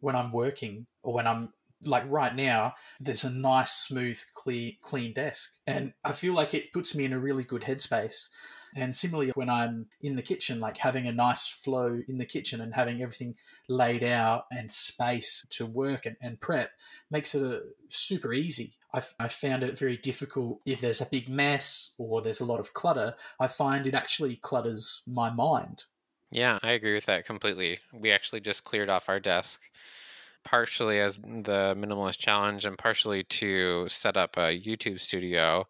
when I'm working, or when I'm like right now, there's a nice, smooth, clean desk. And I feel like it puts me in a really good headspace. And similarly, when I'm in the kitchen, like having a nice flow in the kitchen and having everything laid out and space to work and prep makes it super easy. I found it very difficult if there's a big mess or there's a lot of clutter. I find it actually clutters my mind. Yeah, I agree with that completely. We actually just cleared off our desk, partially as the minimalist challenge and partially to set up a YouTube studio.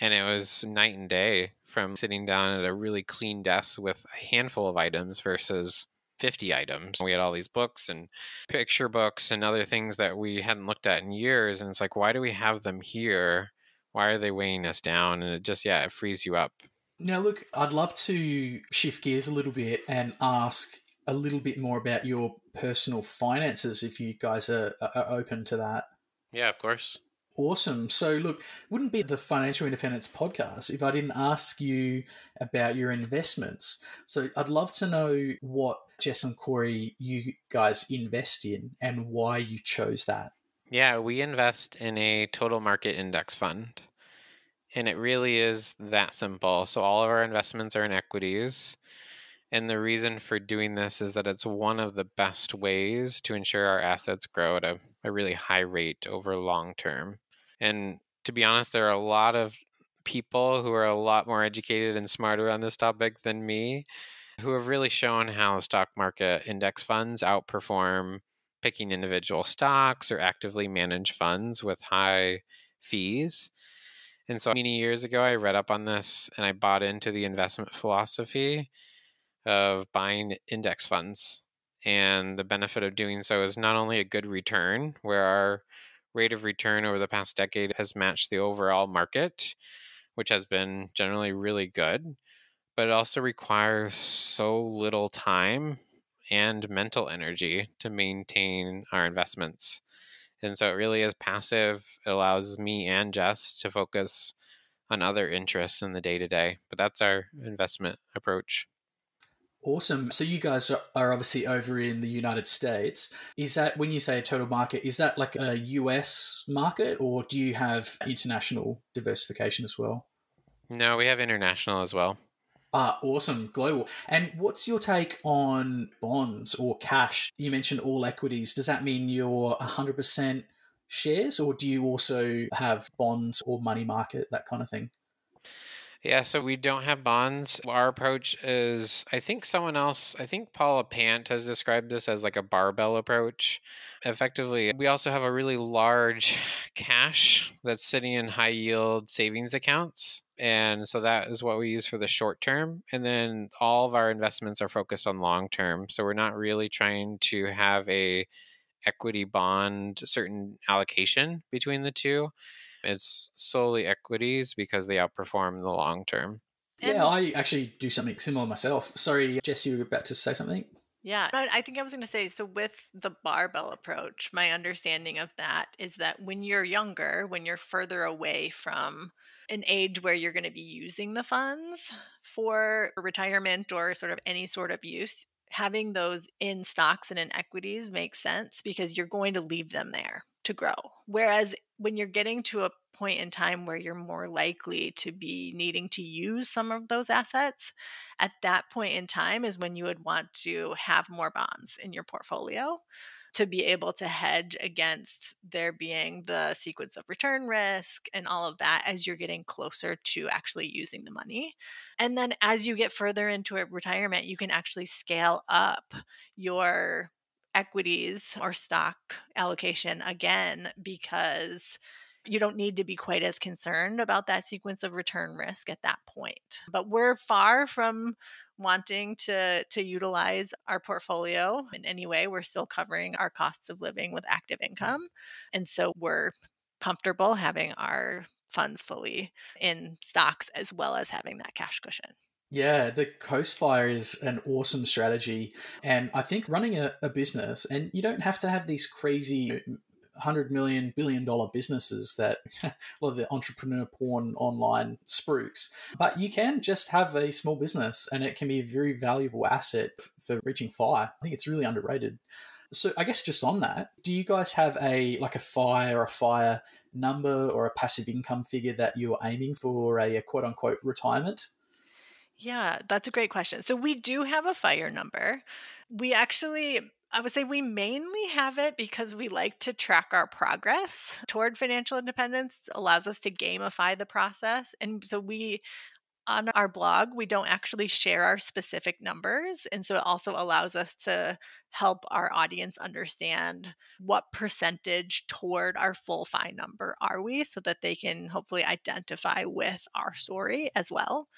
And it was night and day from sitting down at a really clean desk with a handful of items versus 50 items. We had all these books and picture books and other things that we hadn't looked at in years. And it's like, why do we have them here? Why are they weighing us down? And it just, yeah, it frees you up. Now, look, I'd love to shift gears a little bit and ask a little bit more about your personal finances, if you guys are open to that. Yeah, of course. Awesome. So, look, wouldn't be the Financial Independence podcast if I didn't ask you about your investments. So, I'd love to know what Jess and Corey, you guys invest in and why you chose that. Yeah, we invest in a total market index fund. And it really is that simple. So all of our investments are in equities. And the reason for doing this is that it's one of the best ways to ensure our assets grow at a really high rate over long term. And to be honest, there are a lot of people who are a lot more educated and smarter on this topic than me, who have really shown how stock market index funds outperform picking individual stocks or actively managed funds with high fees. And so many years ago, I read up on this and I bought into the investment philosophy of buying index funds. And the benefit of doing so is not only a good return, where our rate of return over the past decade has matched the overall market, which has been generally really good, but it also requires so little time and mental energy to maintain our investments. And so it really is passive. It allows me and Jess to focus on other interests in the day to day. But that's our investment approach. Awesome. So you guys are obviously over in the United States. Is that, when you say a total market, is that like a US market, or do you have international diversification as well? No, we have international as well. Awesome. Global. And what's your take on bonds or cash? You mentioned all equities. Does that mean you're 100% shares, or do you also have bonds or money market, that kind of thing? Yeah, so we don't have bonds. Our approach is, I think Paula Pant has described this as like a barbell approach. Effectively, we also have a really large cash that's sitting in high yield savings accounts. And so that is what we use for the short term. And then all of our investments are focused on long term. So we're not really trying to have a equity bond certain allocation between the two. It's solely equities because they outperform in the long term. Yeah, And I actually do something similar myself. Sorry, Jess, you were about to say something? yeah, I think I was going to say, so with the barbell approach, my understanding of that is that when you're younger, when you're further away from an age where you're going to be using the funds for retirement or sort of any sort of use, having those in stocks and in equities makes sense because you're going to leave them there to grow. Whereas when you're getting to a point in time where you're more likely to be needing to use some of those assets, at that point in time is when you would want to have more bonds in your portfolio to be able to hedge against there being the sequence of return risk and all of that as you're getting closer to actually using the money. And then as you get further into a retirement, you can actually scale up your equities or stock allocation again because you don't need to be quite as concerned about that sequence of return risk at that point. But we're far from wanting to utilize our portfolio in any way. We're still covering our costs of living with active income. And so we're comfortable having our funds fully in stocks as well as having that cash cushion. Yeah, the Coast Fire is an awesome strategy. And I think running a business, and you don't have to have these crazy 100 million, $1 billion businesses that a lot of the entrepreneur porn online spruiks, but you can just have a small business and it can be a very valuable asset for reaching fire. I think it's really underrated. So I guess just on that, do you guys have a fire number or a passive income figure that you're aiming for a quote unquote retirement? Yeah, that's a great question. So we do have a fire number. We actually, I would say we mainly have it because we like to track our progress toward financial independence. It allows us to gamify the process. And so on our blog, we don't actually share our specific numbers. And so it also allows us to help our audience understand what percentage toward our full FI number are we so that they can hopefully identify with our story as well.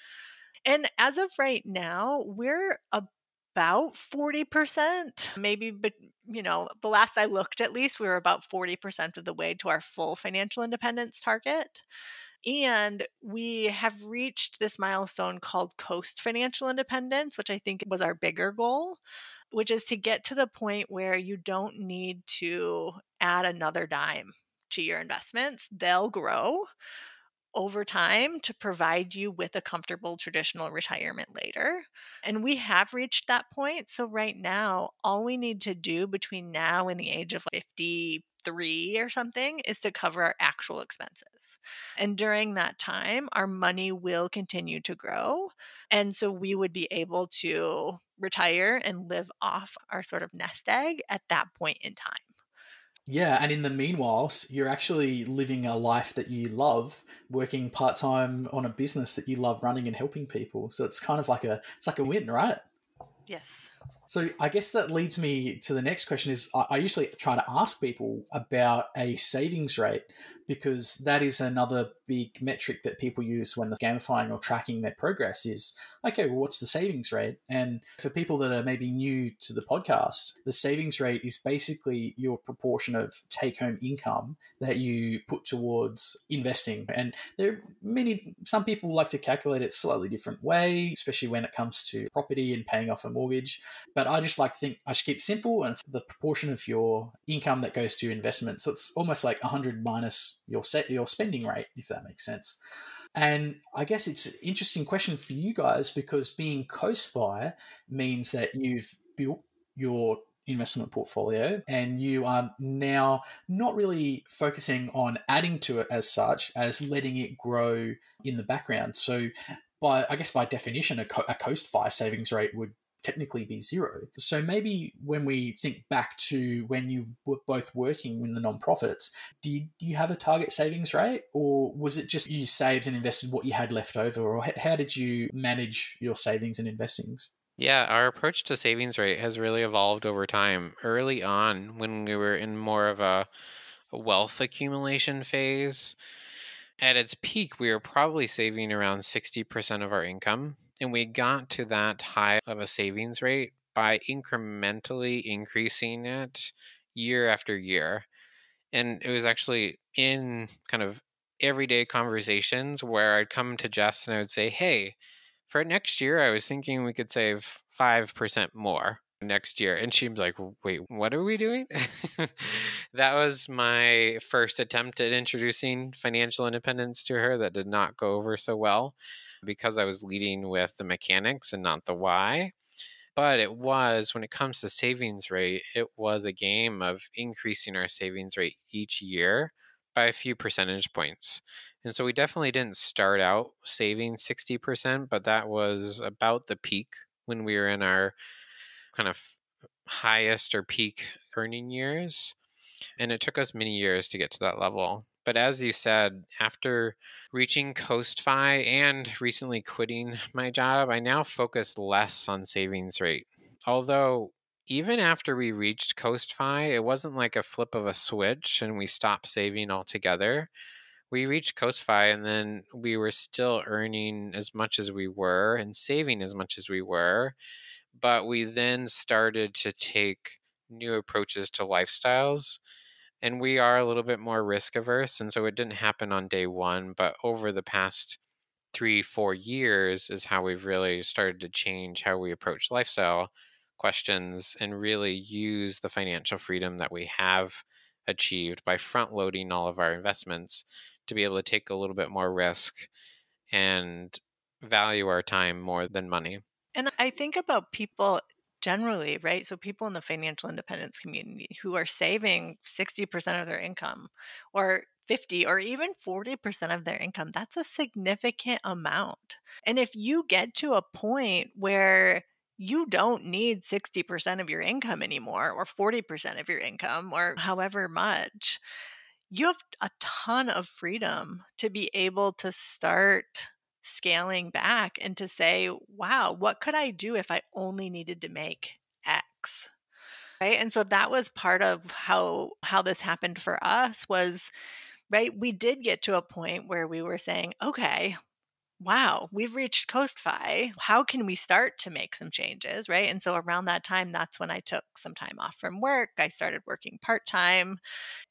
And as of right now, we're about 40%, maybe, but the last I looked, at least we were about 40% of the way to our full financial independence target. And we have reached this milestone called Coast Financial Independence, which I think was our bigger goal, which is to get to the point where you don't need to add another dime to your investments. They'll grow over time to provide you with a comfortable traditional retirement later. And we have reached that point. So, right now, all we need to do between now and the age of 53 or something is to cover our actual expenses. And during that time, our money will continue to grow. And so, we would be able to retire and live off our sort of nest egg at that point in time. Yeah, and in the meanwhile, you're actually living a life that you love, working part-time on a business that you love running and helping people. So it's kind of like a win, right? Yes. So I guess that leads me to the next question is I usually try to ask people about a savings rate because that is another big metric that people use when they're gamifying or tracking their progress is, okay, well, what's the savings rate? And for people that are maybe new to the podcast, the savings rate is basically your proportion of take-home income that you put towards investing. And some people like to calculate it slightly different way, especially when it comes to property and paying off a mortgage. But I just like to think I should keep it simple, and it's the proportion of your income that goes to investment. So it's almost like 100 minus your spending rate, if that makes sense. And I guess it's an interesting question for you guys because being Coast Fire means that you've built your investment portfolio and you are now not really focusing on adding to it as such as letting it grow in the background. So by definition, a coast fire savings rate would technically be zero. So maybe when we think back to when you were both working in the nonprofits, did you have a target savings rate, or was it just you saved and invested what you had left over, or how did you manage your savings and investings? Yeah, our approach to savings rate has really evolved over time. Early on, when we were in more of a wealth accumulation phase, at its peak, we were probably saving around 60% of our income. And we got to that high of a savings rate by incrementally increasing it year after year. And it was actually in kind of everyday conversations where I'd come to Jess and I would say, hey, for next year, I was thinking we could save 5% more next year. And she'd be like, wait, what are we doing? That was my first attempt at introducing financial independence to her that did not go over so well because I was leading with the mechanics and not the why. But it was, when it comes to savings rate, it was a game of increasing our savings rate each year by a few percentage points. And so we definitely didn't start out saving 60%, but that was about the peak when we were in our kind of highest or peak earning years. And it took us many years to get to that level. But as you said, after reaching Coast Fi and recently quitting my job, I now focus less on savings rate. Although, even after we reached Coast Fi, it wasn't like a flip of a switch and we stopped saving altogether. We reached Coast Fi and then we were still earning as much as we were and saving as much as we were. But we then started to take new approaches to lifestyles. And we are a little bit more risk averse. And so it didn't happen on day one, but over the past 3-4 years is how we've really started to change how we approach lifestyle questions and really use the financial freedom that we have achieved by front loading all of our investments to be able to take a little bit more risk and value our time more than money. And I think about people generally, right? So people in the financial independence community who are saving 60% of their income or 50 or even 40% of their income, that's a significant amount. And if you get to a point where you don't need 60% of your income anymore or 40% of your income or however much, you have a ton of freedom to be able to start scaling back and to say, wow, what could I do if I only needed to make X? Right. And so that was part of how this happened for us was, right, we did get to a point where we were saying, okay, wow, we've reached Coast Fi. How can we start to make some changes? Right. And so around that time, that's when I took some time off from work. I started working part-time.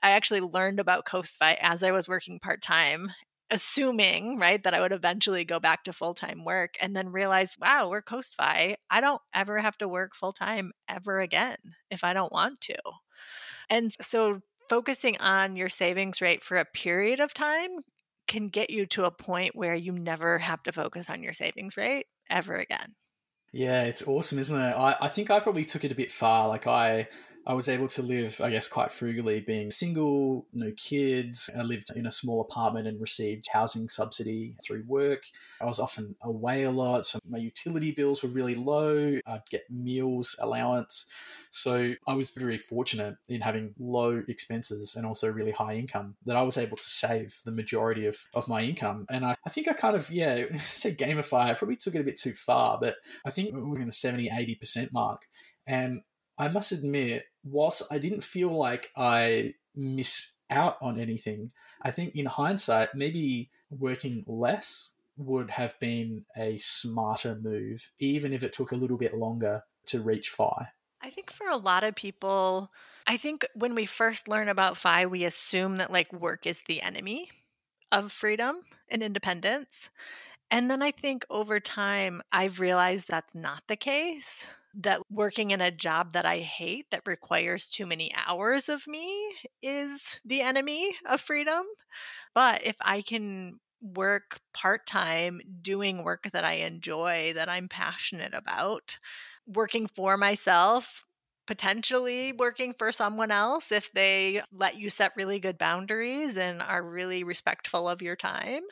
I actually learned about Coast Fi as I was working part-time, assuming, right, that I would eventually go back to full-time work and then realize, wow, we're Coast Fi. I don't ever have to work full-time ever again if I don't want to. And so focusing on your savings rate for a period of time can get you to a point where you never have to focus on your savings rate ever again. Yeah, it's awesome, isn't it? I think I probably took it a bit far. Like I was able to live, I guess, quite frugally, being single, no kids. I lived in a small apartment and received housing subsidy through work. I was often away a lot, so my utility bills were really low. I'd get meals allowance. So I was very fortunate in having low expenses and also really high income that I was able to save the majority of my income. And I think I kind of, say gamify, I probably took it a bit too far, but I think we're in the 70-80% mark. And I must admit, whilst I didn't feel like I missed out on anything, I think in hindsight, maybe working less would have been a smarter move, even if it took a little bit longer to reach FI. I think for a lot of people, I think when we first learn about FI, we assume that like work is the enemy of freedom and independence. And then I think over time, I've realized that's not the case, that working in a job that I hate that requires too many hours of me is the enemy of freedom. But if I can work part time doing work that I enjoy, that I'm passionate about, working for myself, potentially working for someone else if they let you set really good boundaries and are really respectful of your time,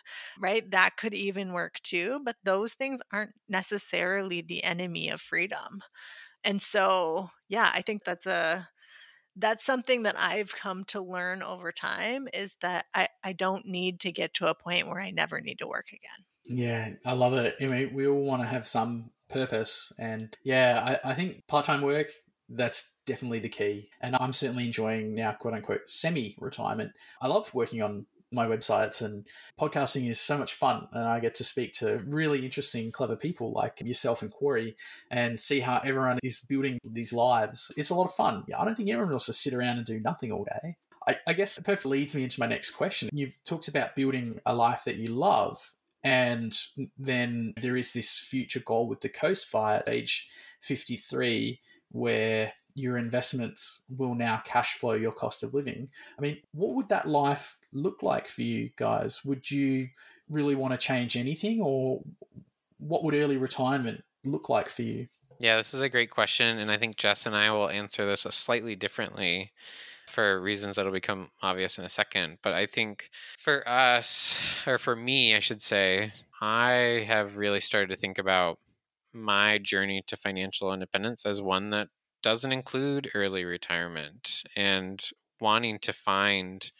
right? That could even work too. But those things aren't necessarily the enemy of freedom. And so, yeah, I think that's something that I've come to learn over time, is that I don't need to get to a point where I never need to work again. Yeah, I love it. I mean, we all want to have some purpose. And yeah, I think part-time work, that's definitely the key. And I'm certainly enjoying now, quote unquote, semi-retirement. I love working on my websites, and podcasting is so much fun. And I get to speak to really interesting, clever people like yourself and Corey and see how everyone is building these lives. It's a lot of fun. Yeah, I don't think everyone wants to sit around and do nothing all day. I guess it perfectly leads me into my next question. You've talked about building a life that you love. And then there is this future goal with the Coast Fire at age 53, where your investments will now cash flow your cost of living. I mean, what would that life look like for you guys? Would you really want to change anything, or what would early retirement look like for you? Yeah, this is a great question. And I think Jess and I will answer this slightly differently for reasons that'll become obvious in a second. But I think for us, or for me, I should say, I have really started to think about my journey to financial independence as one that doesn't include early retirement, and wanting to find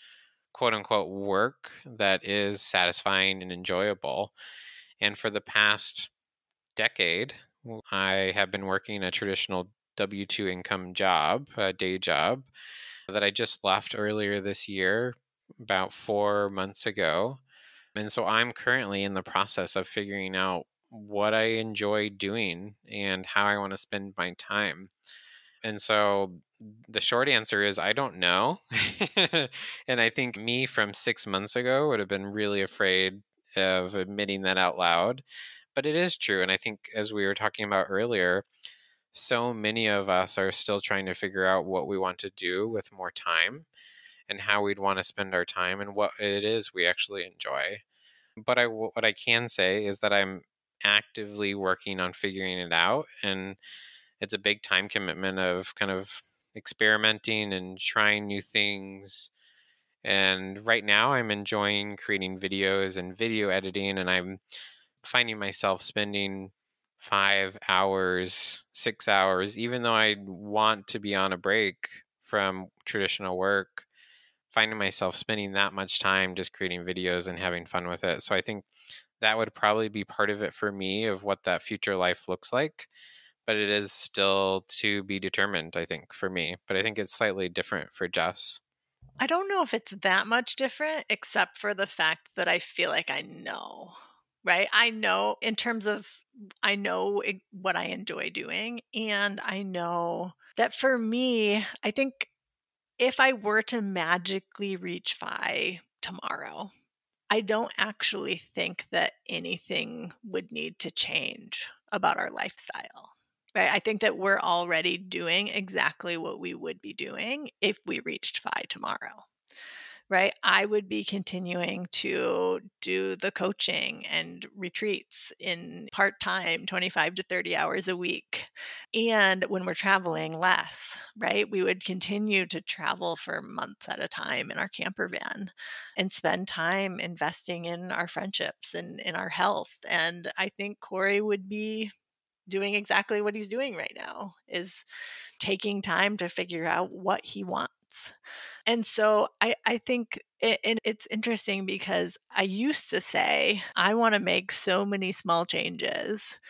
quote unquote work that is satisfying and enjoyable. And for the past decade, I have been working a traditional W-2 income job, a day job, that I just left earlier this year, about 4 months ago. And so I'm currently in the process of figuring out what I enjoy doing and how I want to spend my time. And so the short answer is I don't know. And I think me from 6 months ago would have been really afraid of admitting that out loud. But it is true. And I think, as we were talking about earlier, so many of us are still trying to figure out what we want to do with more time and how we'd want to spend our time and what it is we actually enjoy. But what I can say is that I'm actively working on figuring it out. And it's a big time commitment of kind of experimenting and trying new things. And right now I'm enjoying creating videos and video editing, and I'm finding myself spending 5 hours, 6 hours, even though I want to be on a break from traditional work, finding myself spending that much time just creating videos and having fun with it. So I think that would probably be part of it for me, of what that future life looks like. But it is still to be determined, I think, for me. But I think it's slightly different for Jess. I don't know if it's that much different, except for the fact that I feel like I know, right? I know in terms of, I know what I enjoy doing. And I know that for me, I think if I were to magically reach FI tomorrow, I don't actually think that anything would need to change about our lifestyle. Right? I think that we're already doing exactly what we would be doing if we reached FI tomorrow. Right? I would be continuing to do the coaching and retreats in part-time, 25 to 30 hours a week. And when we're traveling, less, right? We would continue to travel for months at a time in our camper van and spend time investing in our friendships and in our health. And I think Corey would be doing exactly what he's doing right now, is taking time to figure out what he wants. And so I think and it's interesting, because I used to say, I want to make so many small changes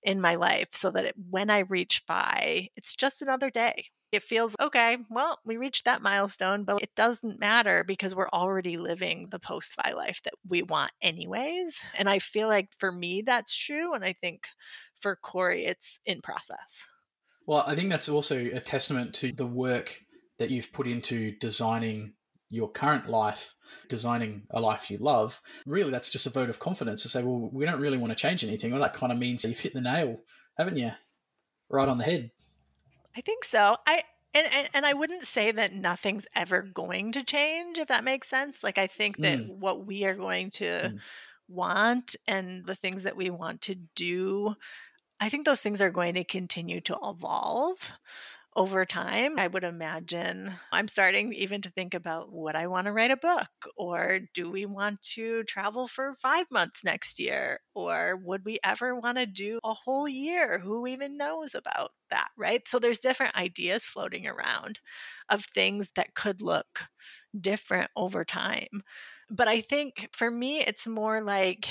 in my life so that when I reach FI, it's just another day. It feels okay, well, we reached that milestone, but it doesn't matter because we're already living the post FI life that we want anyways. And I feel like for me, that's true. And I think for Corey, it's in process. Well, I think that's also a testament to the work that you've put into designing your current life, designing a life you love. Really, that's just a vote of confidence to say, well, we don't really want to change anything. Well, that kind of means you've hit the nail, haven't you? Right on the head. I think so. And I wouldn't say that nothing's ever going to change, if that makes sense. Like, I think that what we are going to want and the things that we want to do, I think those things are going to continue to evolve over time. I would imagine I'm starting even to think about, would I want to write a book? Or do we want to travel for 5 months next year? Or would we ever want to do a whole year? Who even knows about that, right? So there's different ideas floating around of things that could look different over time. But I think for me, it's more like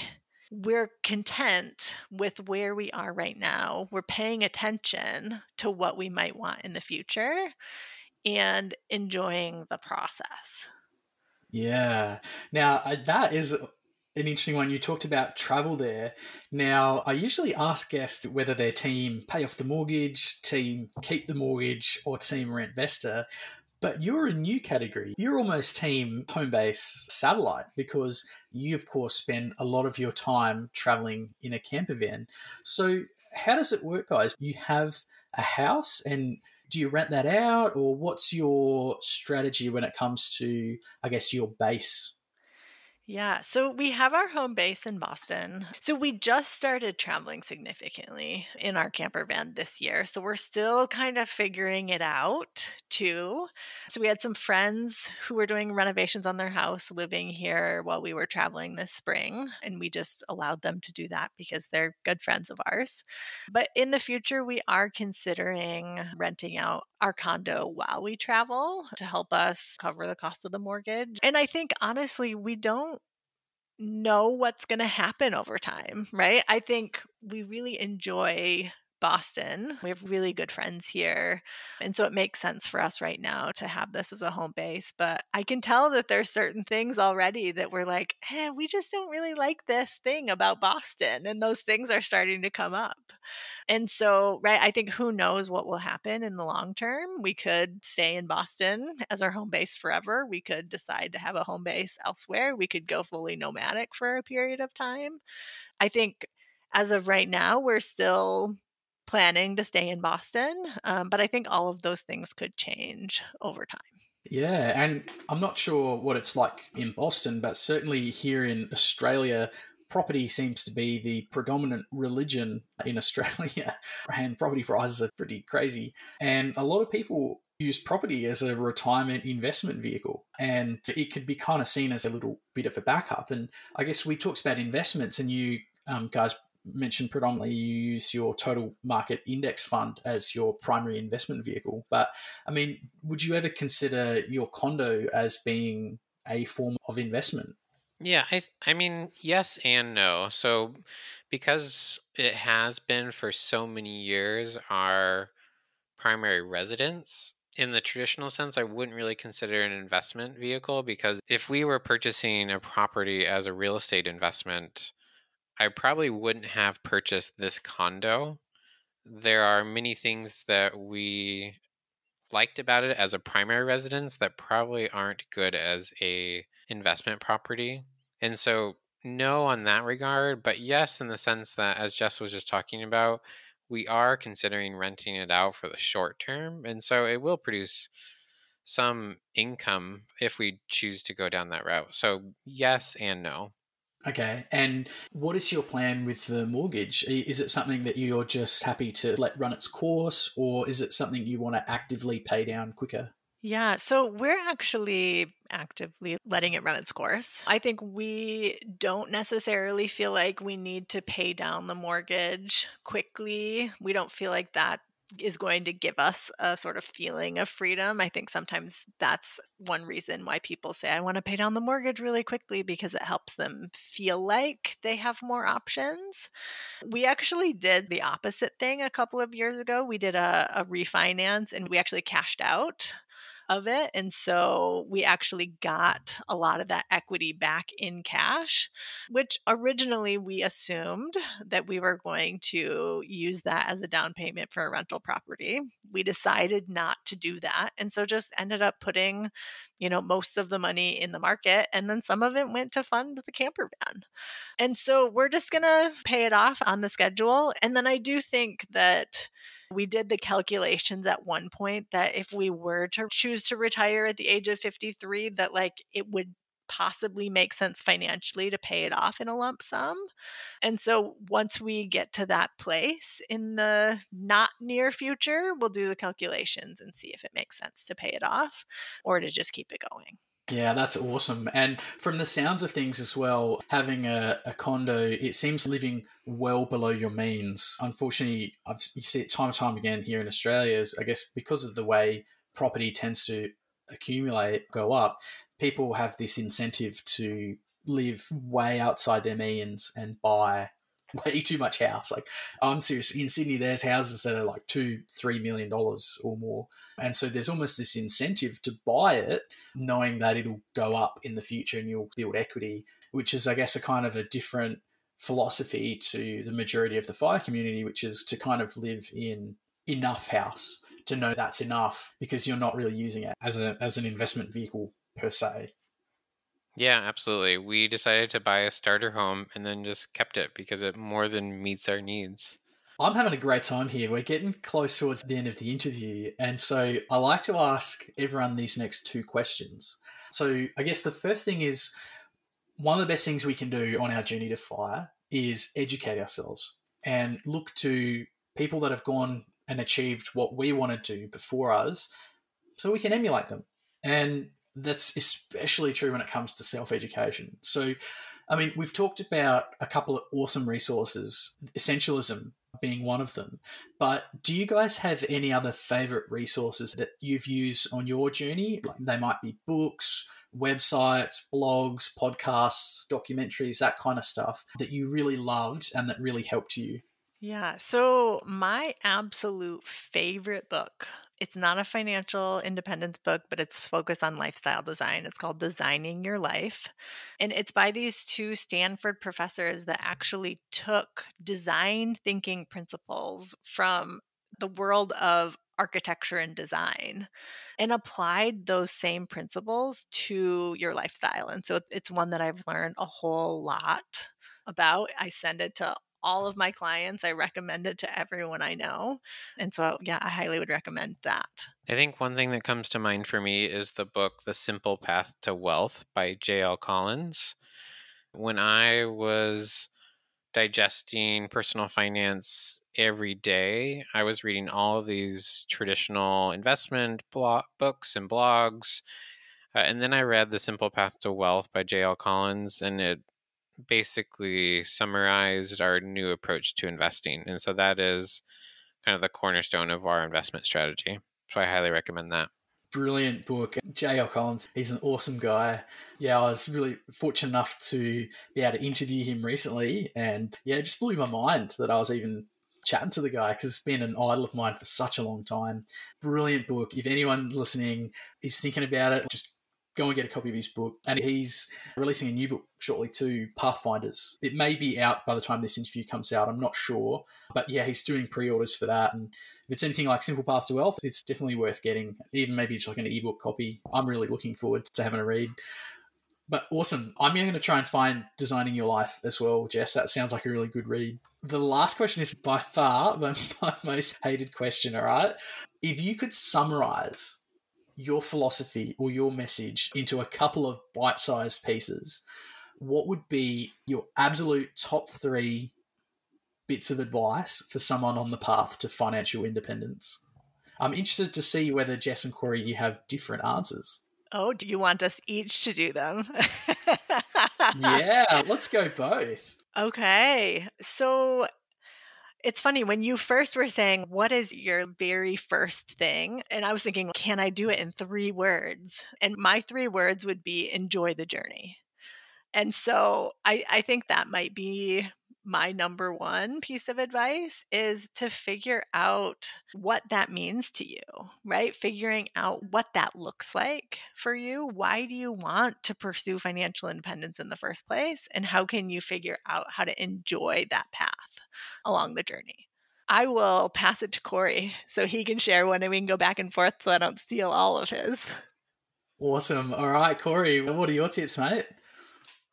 we're content with where we are right now. We're paying attention to what we might want in the future and enjoying the process. Yeah. Now, that is an interesting one. You talked about travel there. Now, I usually ask guests whether their team pay off the mortgage, team keep the mortgage, or team rent Vesta. But you're a new category. You're almost team home base satellite because you, of course, spend a lot of your time traveling in a camper van. So, how does it work, guys? You have a house and do you rent that out, or what's your strategy when it comes to, I guess, your base? Yeah, so we have our home base in Boston. So we just started traveling significantly in our camper van this year. So we're still kind of figuring it out too. So we had some friends who were doing renovations on their house living here while we were traveling this spring. And we just allowed them to do that because they're good friends of ours. But in the future, we are considering renting out our condo while we travel to help us cover the cost of the mortgage. And I think honestly, we don't know what's going to happen over time, right? I think we really enjoy Boston. We have really good friends here. And so it makes sense for us right now to have this as a home base. But I can tell that there's certain things already that we're like, we just don't really like this thing about Boston. And those things are starting to come up. And so, right, I think who knows what will happen in the long term. We could stay in Boston as our home base forever. We could decide to have a home base elsewhere. We could go fully nomadic for a period of time. I think as of right now, we're still planning to stay in Boston, but I think all of those things could change over time. Yeah, and I'm not sure what it's like in Boston, but certainly here in Australia, property seems to be the predominant religion in Australia, and property prices are pretty crazy. And a lot of people use property as a retirement investment vehicle, and it could be kind of seen as a little bit of a backup. And I guess we talked about investments, and you guys mentioned predominantly you use your total market index fund as your primary investment vehicle. But I mean, would you ever consider your condo as being a form of investment? Yeah, I mean, yes and no. So because it has been for so many years our primary residence, in the traditional sense, I wouldn't really consider it an investment vehicle because if we were purchasing a property as a real estate investment, I probably wouldn't have purchased this condo. There are many things that we liked about it as a primary residence that probably aren't good as a investment property. And so no on that regard, but yes in the sense that as Jess was just talking about, we are considering renting it out for the short term. And so it will produce some income if we choose to go down that route. So yes and no. Okay, and what is your plan with the mortgage? Is it something that you're just happy to let run its course, or is it something you want to actively pay down quicker? Yeah, so we're actually actively letting it run its course. I think we don't necessarily feel like we need to pay down the mortgage quickly. We don't feel like that is going to give us a sort of feeling of freedom. I think sometimes that's one reason why people say, I want to pay down the mortgage really quickly because it helps them feel like they have more options. We actually did the opposite thing a couple of years ago. We did a refinance and we actually cashed out of it. And so we actually got a lot of that equity back in cash, which originally we assumed that we were going to use that as a down payment for a rental property. We decided not to do that. And so just ended up putting, most of the money in the market. And then some of it went to fund the camper van. And so we're just going to pay it off on the schedule. And then I do think that we did the calculations at one point that if we were to choose to retire at the age of 53, that like it would possibly make sense financially to pay it off in a lump sum. And so once we get to that place in the not near future, we'll do the calculations and see if it makes sense to pay it off or to just keep it going. Yeah, that's awesome. And from the sounds of things as well, having a condo, it seems living well below your means. Unfortunately, you see it time and time again here in Australia, is I guess because of the way property tends to accumulate, go up, people have this incentive to live way outside their means and buy way too much house. Like, I'm serious. In Sydney, there's houses that are like $2-3 million or more. And so there's almost this incentive to buy it, knowing that it'll go up in the future and you'll build equity, which is, I guess, a kind of a different philosophy to the majority of the FIRE community, which is to kind of live in enough house to know that's enough because you're not really using it as an investment vehicle per se. Yeah, absolutely. We decided to buy a starter home and then just kept it because it more than meets our needs. I'm having a great time here. We're getting close towards the end of the interview. And so I like to ask everyone these next two questions. So I guess the first thing is, one of the best things we can do on our journey to FIRE is educate ourselves and look to people that have gone and achieved what we want to do before us so we can emulate them. And that's especially true when it comes to self-education. So, I mean, we've talked about a couple of awesome resources, Essentialism being one of them. But do you guys have any other favorite resources that you've used on your journey? Like, they might be books, websites, blogs, podcasts, documentaries, that kind of stuff that you really loved and that really helped you. Yeah. So my absolute favorite book, it's not a financial independence book, but it's focused on lifestyle design. It's called Designing Your Life. And it's by these two Stanford professors that actually took design thinking principles from the world of architecture and design and applied those same principles to your lifestyle. And so it's one that I've learned a whole lot about. I send it to all of my clients. I recommend it to everyone I know. And so, yeah, I highly would recommend that. I think one thing that comes to mind for me is the book The Simple Path to Wealth by J.L. Collins. When I was digesting personal finance every day, I was reading all of these traditional investment books and blogs. And then I read The Simple Path to Wealth by J.L. Collins, and it basically summarized our new approach to investing. And so that is kind of the cornerstone of our investment strategy. So I highly recommend that. Brilliant book. J.L. Collins, he's an awesome guy. Yeah, I was really fortunate enough to be able to interview him recently. And yeah, it just blew my mind that I was even chatting to the guy because it's been an idol of mine for such a long time. Brilliant book. If anyone listening is thinking about it, just go and get a copy of his book. And he's releasing a new book shortly too, Pathfinders. It may be out by the time this interview comes out. I'm not sure. But yeah, he's doing pre-orders for that. And if it's anything like Simple Path to Wealth, it's definitely worth getting. Even maybe it's like an ebook copy. I'm really looking forward to having a read. But awesome. I'm going to try and find Designing Your Life as well, Jess. That sounds like a really good read. The last question is by far my most hated question, all right? If you could summarize your philosophy or your message into a couple of bite-sized pieces, what would be your absolute top 3 bits of advice for someone on the path to financial independence? I'm interested to see whether Jess and Corey, you have different answers. Oh, do you want us each to do them? Yeah, let's go both. Okay. So it's funny, when you first were saying, what is your very first thing? And I was thinking, can I do it in 3 words? And my 3 words would be enjoy the journey. And so I think that might be my number one piece of advice, is to figure out what that means to you, right? Figuring out what that looks like for you. Why do you want to pursue financial independence in the first place? And how can you figure out how to enjoy that path along the journey? I will pass it to Corey so he can share one and we can go back and forth so I don't steal all of his. Awesome. All right, Corey, what are your tips, mate?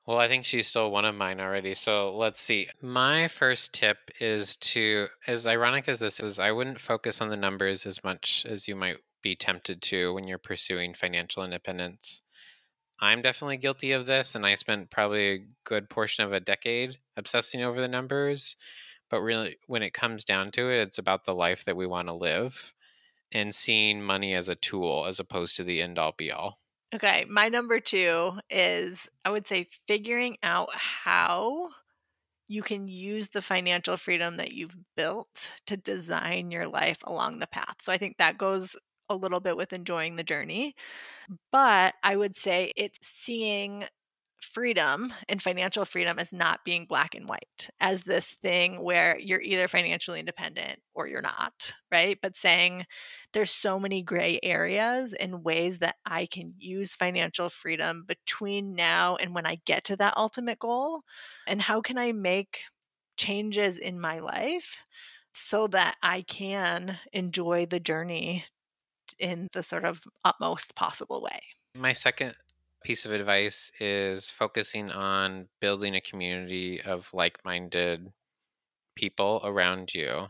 Well, I think she's still one of mine already. So let's see. My first tip is to, as ironic as this is, I wouldn't focus on the numbers as much as you might be tempted to when you're pursuing financial independence. I'm definitely guilty of this, and I spent probably a good portion of a decade obsessing over the numbers. But really, when it comes down to it, it's about the life that we want to live and seeing money as a tool as opposed to the end all be all. Okay, my number two is, I would say, figuring out how you can use the financial freedom that you've built to design your life along the path. So I think that goes a little bit with enjoying the journey. But I would say it's seeing freedom and financial freedom as not being black and white, as this thing where you're either financially independent or you're not, right? But saying there's so many gray areas and ways that I can use financial freedom between now and when I get to that ultimate goal. And how can I make changes in my life so that I can enjoy the journey in the sort of utmost possible way? My second piece of advice is focusing on building a community of like minded people around you.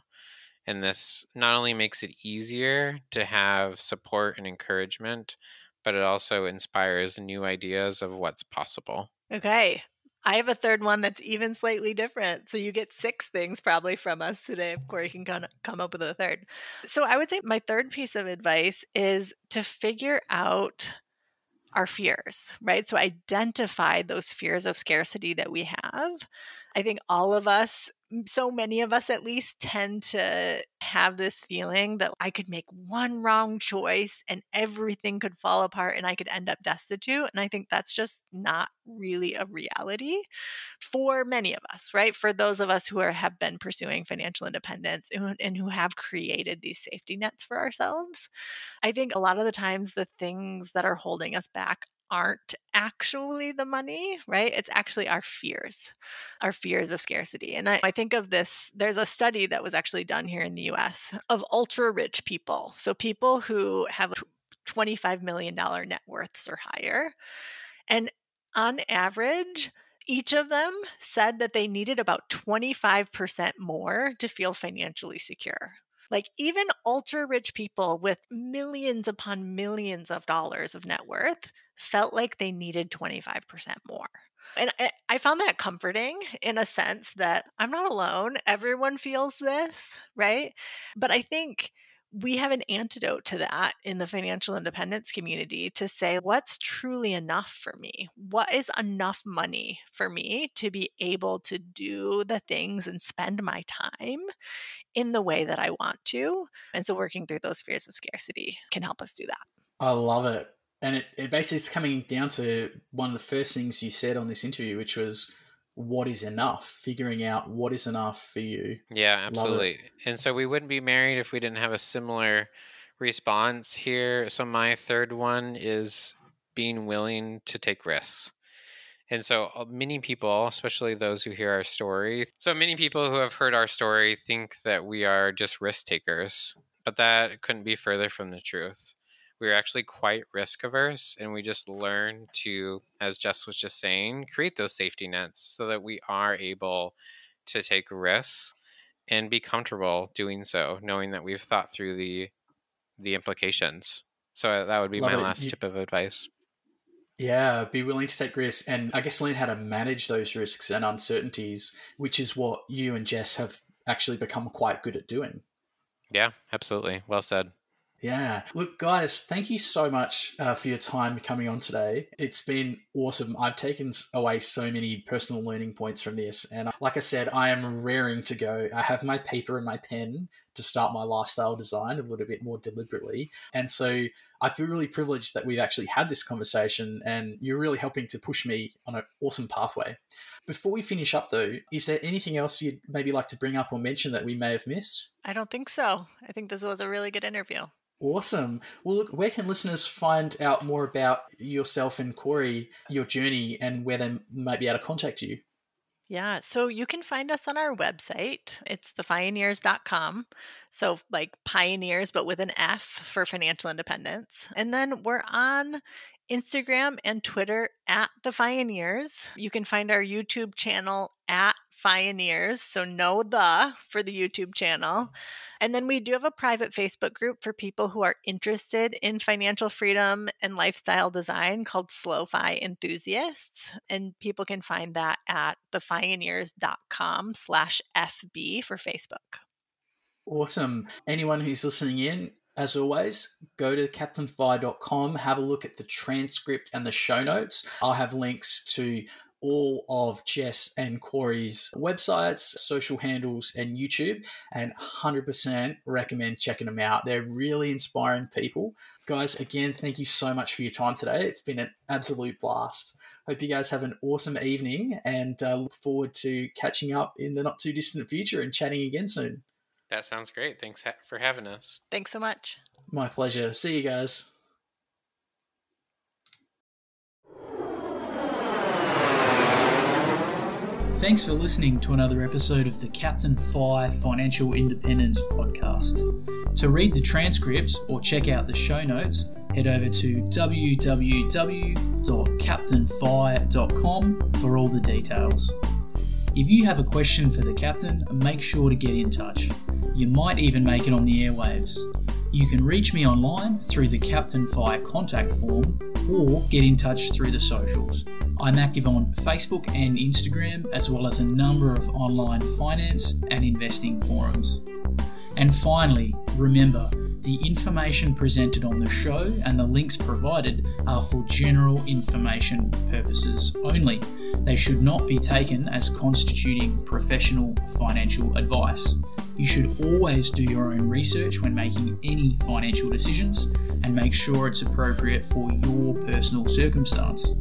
And this not only makes it easier to have support and encouragement, but it also inspires new ideas of what's possible. Okay. I have a third one that's even slightly different. So you get 6 things probably from us today. Of course, you can come up with a third. So I would say my third piece of advice is to figure out our fears, right? So identify those fears of scarcity that we have. I think all of us, so many of us at least, tend to have this feeling that I could make one wrong choice and everything could fall apart and I could end up destitute. And I think that's just not really a reality for many of us, right? For those of us who have been pursuing financial independence and who have created these safety nets for ourselves. I think a lot of the times the things that are holding us back aren't actually the money, right? It's actually our fears of scarcity. And I think of this, there's a study that was actually done here in the US of ultra rich people. So people who have $25 million net worths or higher. And on average, each of them said that they needed about 25% more to feel financially secure. Like even ultra rich people with millions upon millions of dollars of net worth felt like they needed 25% more. And I found that comforting in a sense that I'm not alone. Everyone feels this, right? But I think we have an antidote to that in the financial independence community to say, what's truly enough for me? What is enough money for me to be able to do the things and spend my time in the way that I want to? And so working through those fears of scarcity can help us do that. I love it. And it basically is coming down to one of the first things you said on this interview, which was what is enough, figuring out what is enough for you. Yeah, Love it. absolutely. And so we wouldn't be married if we didn't have a similar response here. So my third one is being willing to take risks. And so many people, especially those who hear our story, so many people who have heard our story think that we are just risk takers, but that couldn't be further from the truth. We're actually quite risk averse, and we just learn to, as Jess was just saying, create those safety nets so that we are able to take risks and be comfortable doing so, knowing that we've thought through the implications. So that would be Love my it. last tip of advice. Yeah, be willing to take risks and I guess learn how to manage those risks and uncertainties, which is what you and Jess have actually become quite good at doing. Yeah, absolutely. Well said. Yeah. Look, guys, thank you so much for your time coming on today. It's been awesome. I've taken away so many personal learning points from this. And like I said, I am raring to go. I have my paper and my pen to start my lifestyle design a little bit more deliberately. And so I feel really privileged that we've actually had this conversation and you're really helping to push me on an awesome pathway. Before we finish up though, is there anything else you'd maybe like to bring up or mention that we may have missed? I don't think so. I think this was a really good interview. Awesome. Well, look, where can listeners find out more about yourself and Corey, your journey, and where they might be able to contact you? Yeah, so you can find us on our website. It's thefioneers.com. So like pioneers, but with an F for financial independence. And then we're on Instagram and Twitter at The Fioneers. You can find our YouTube channel at Fioneers, so no the for the YouTube channel. And then we do have a private Facebook group for people who are interested in financial freedom and lifestyle design called Slow-Fi Enthusiasts. And people can find that at thefioneers.com/FB for Facebook. Awesome. Anyone who's listening in, as always, go to captainfi.com, have a look at the transcript and the show notes. I'll have links to all of Jess and Corey's websites, social handles, and YouTube, and 100% recommend checking them out. They're really inspiring people. Guys, again, thank you so much for your time today. It's been an absolute blast. Hope you guys have an awesome evening, and look forward to catching up in the not too distant future and chatting again soon. That sounds great. Thanks for having us. Thanks so much. My pleasure. See you guys. Thanks for listening to another episode of the Captain Fi Financial Independence Podcast. To read the transcripts or check out the show notes, head over to www.captainfi.com for all the details. If you have a question for the captain, make sure to get in touch. You might even make it on the airwaves. You can reach me online through the Captain Fi contact form or get in touch through the socials. I'm active on Facebook and Instagram, as well as a number of online finance and investing forums. And finally, remember, the information presented on the show and the links provided are for general information purposes only. They should not be taken as constituting professional financial advice. You should always do your own research when making any financial decisions and make sure it's appropriate for your personal circumstance.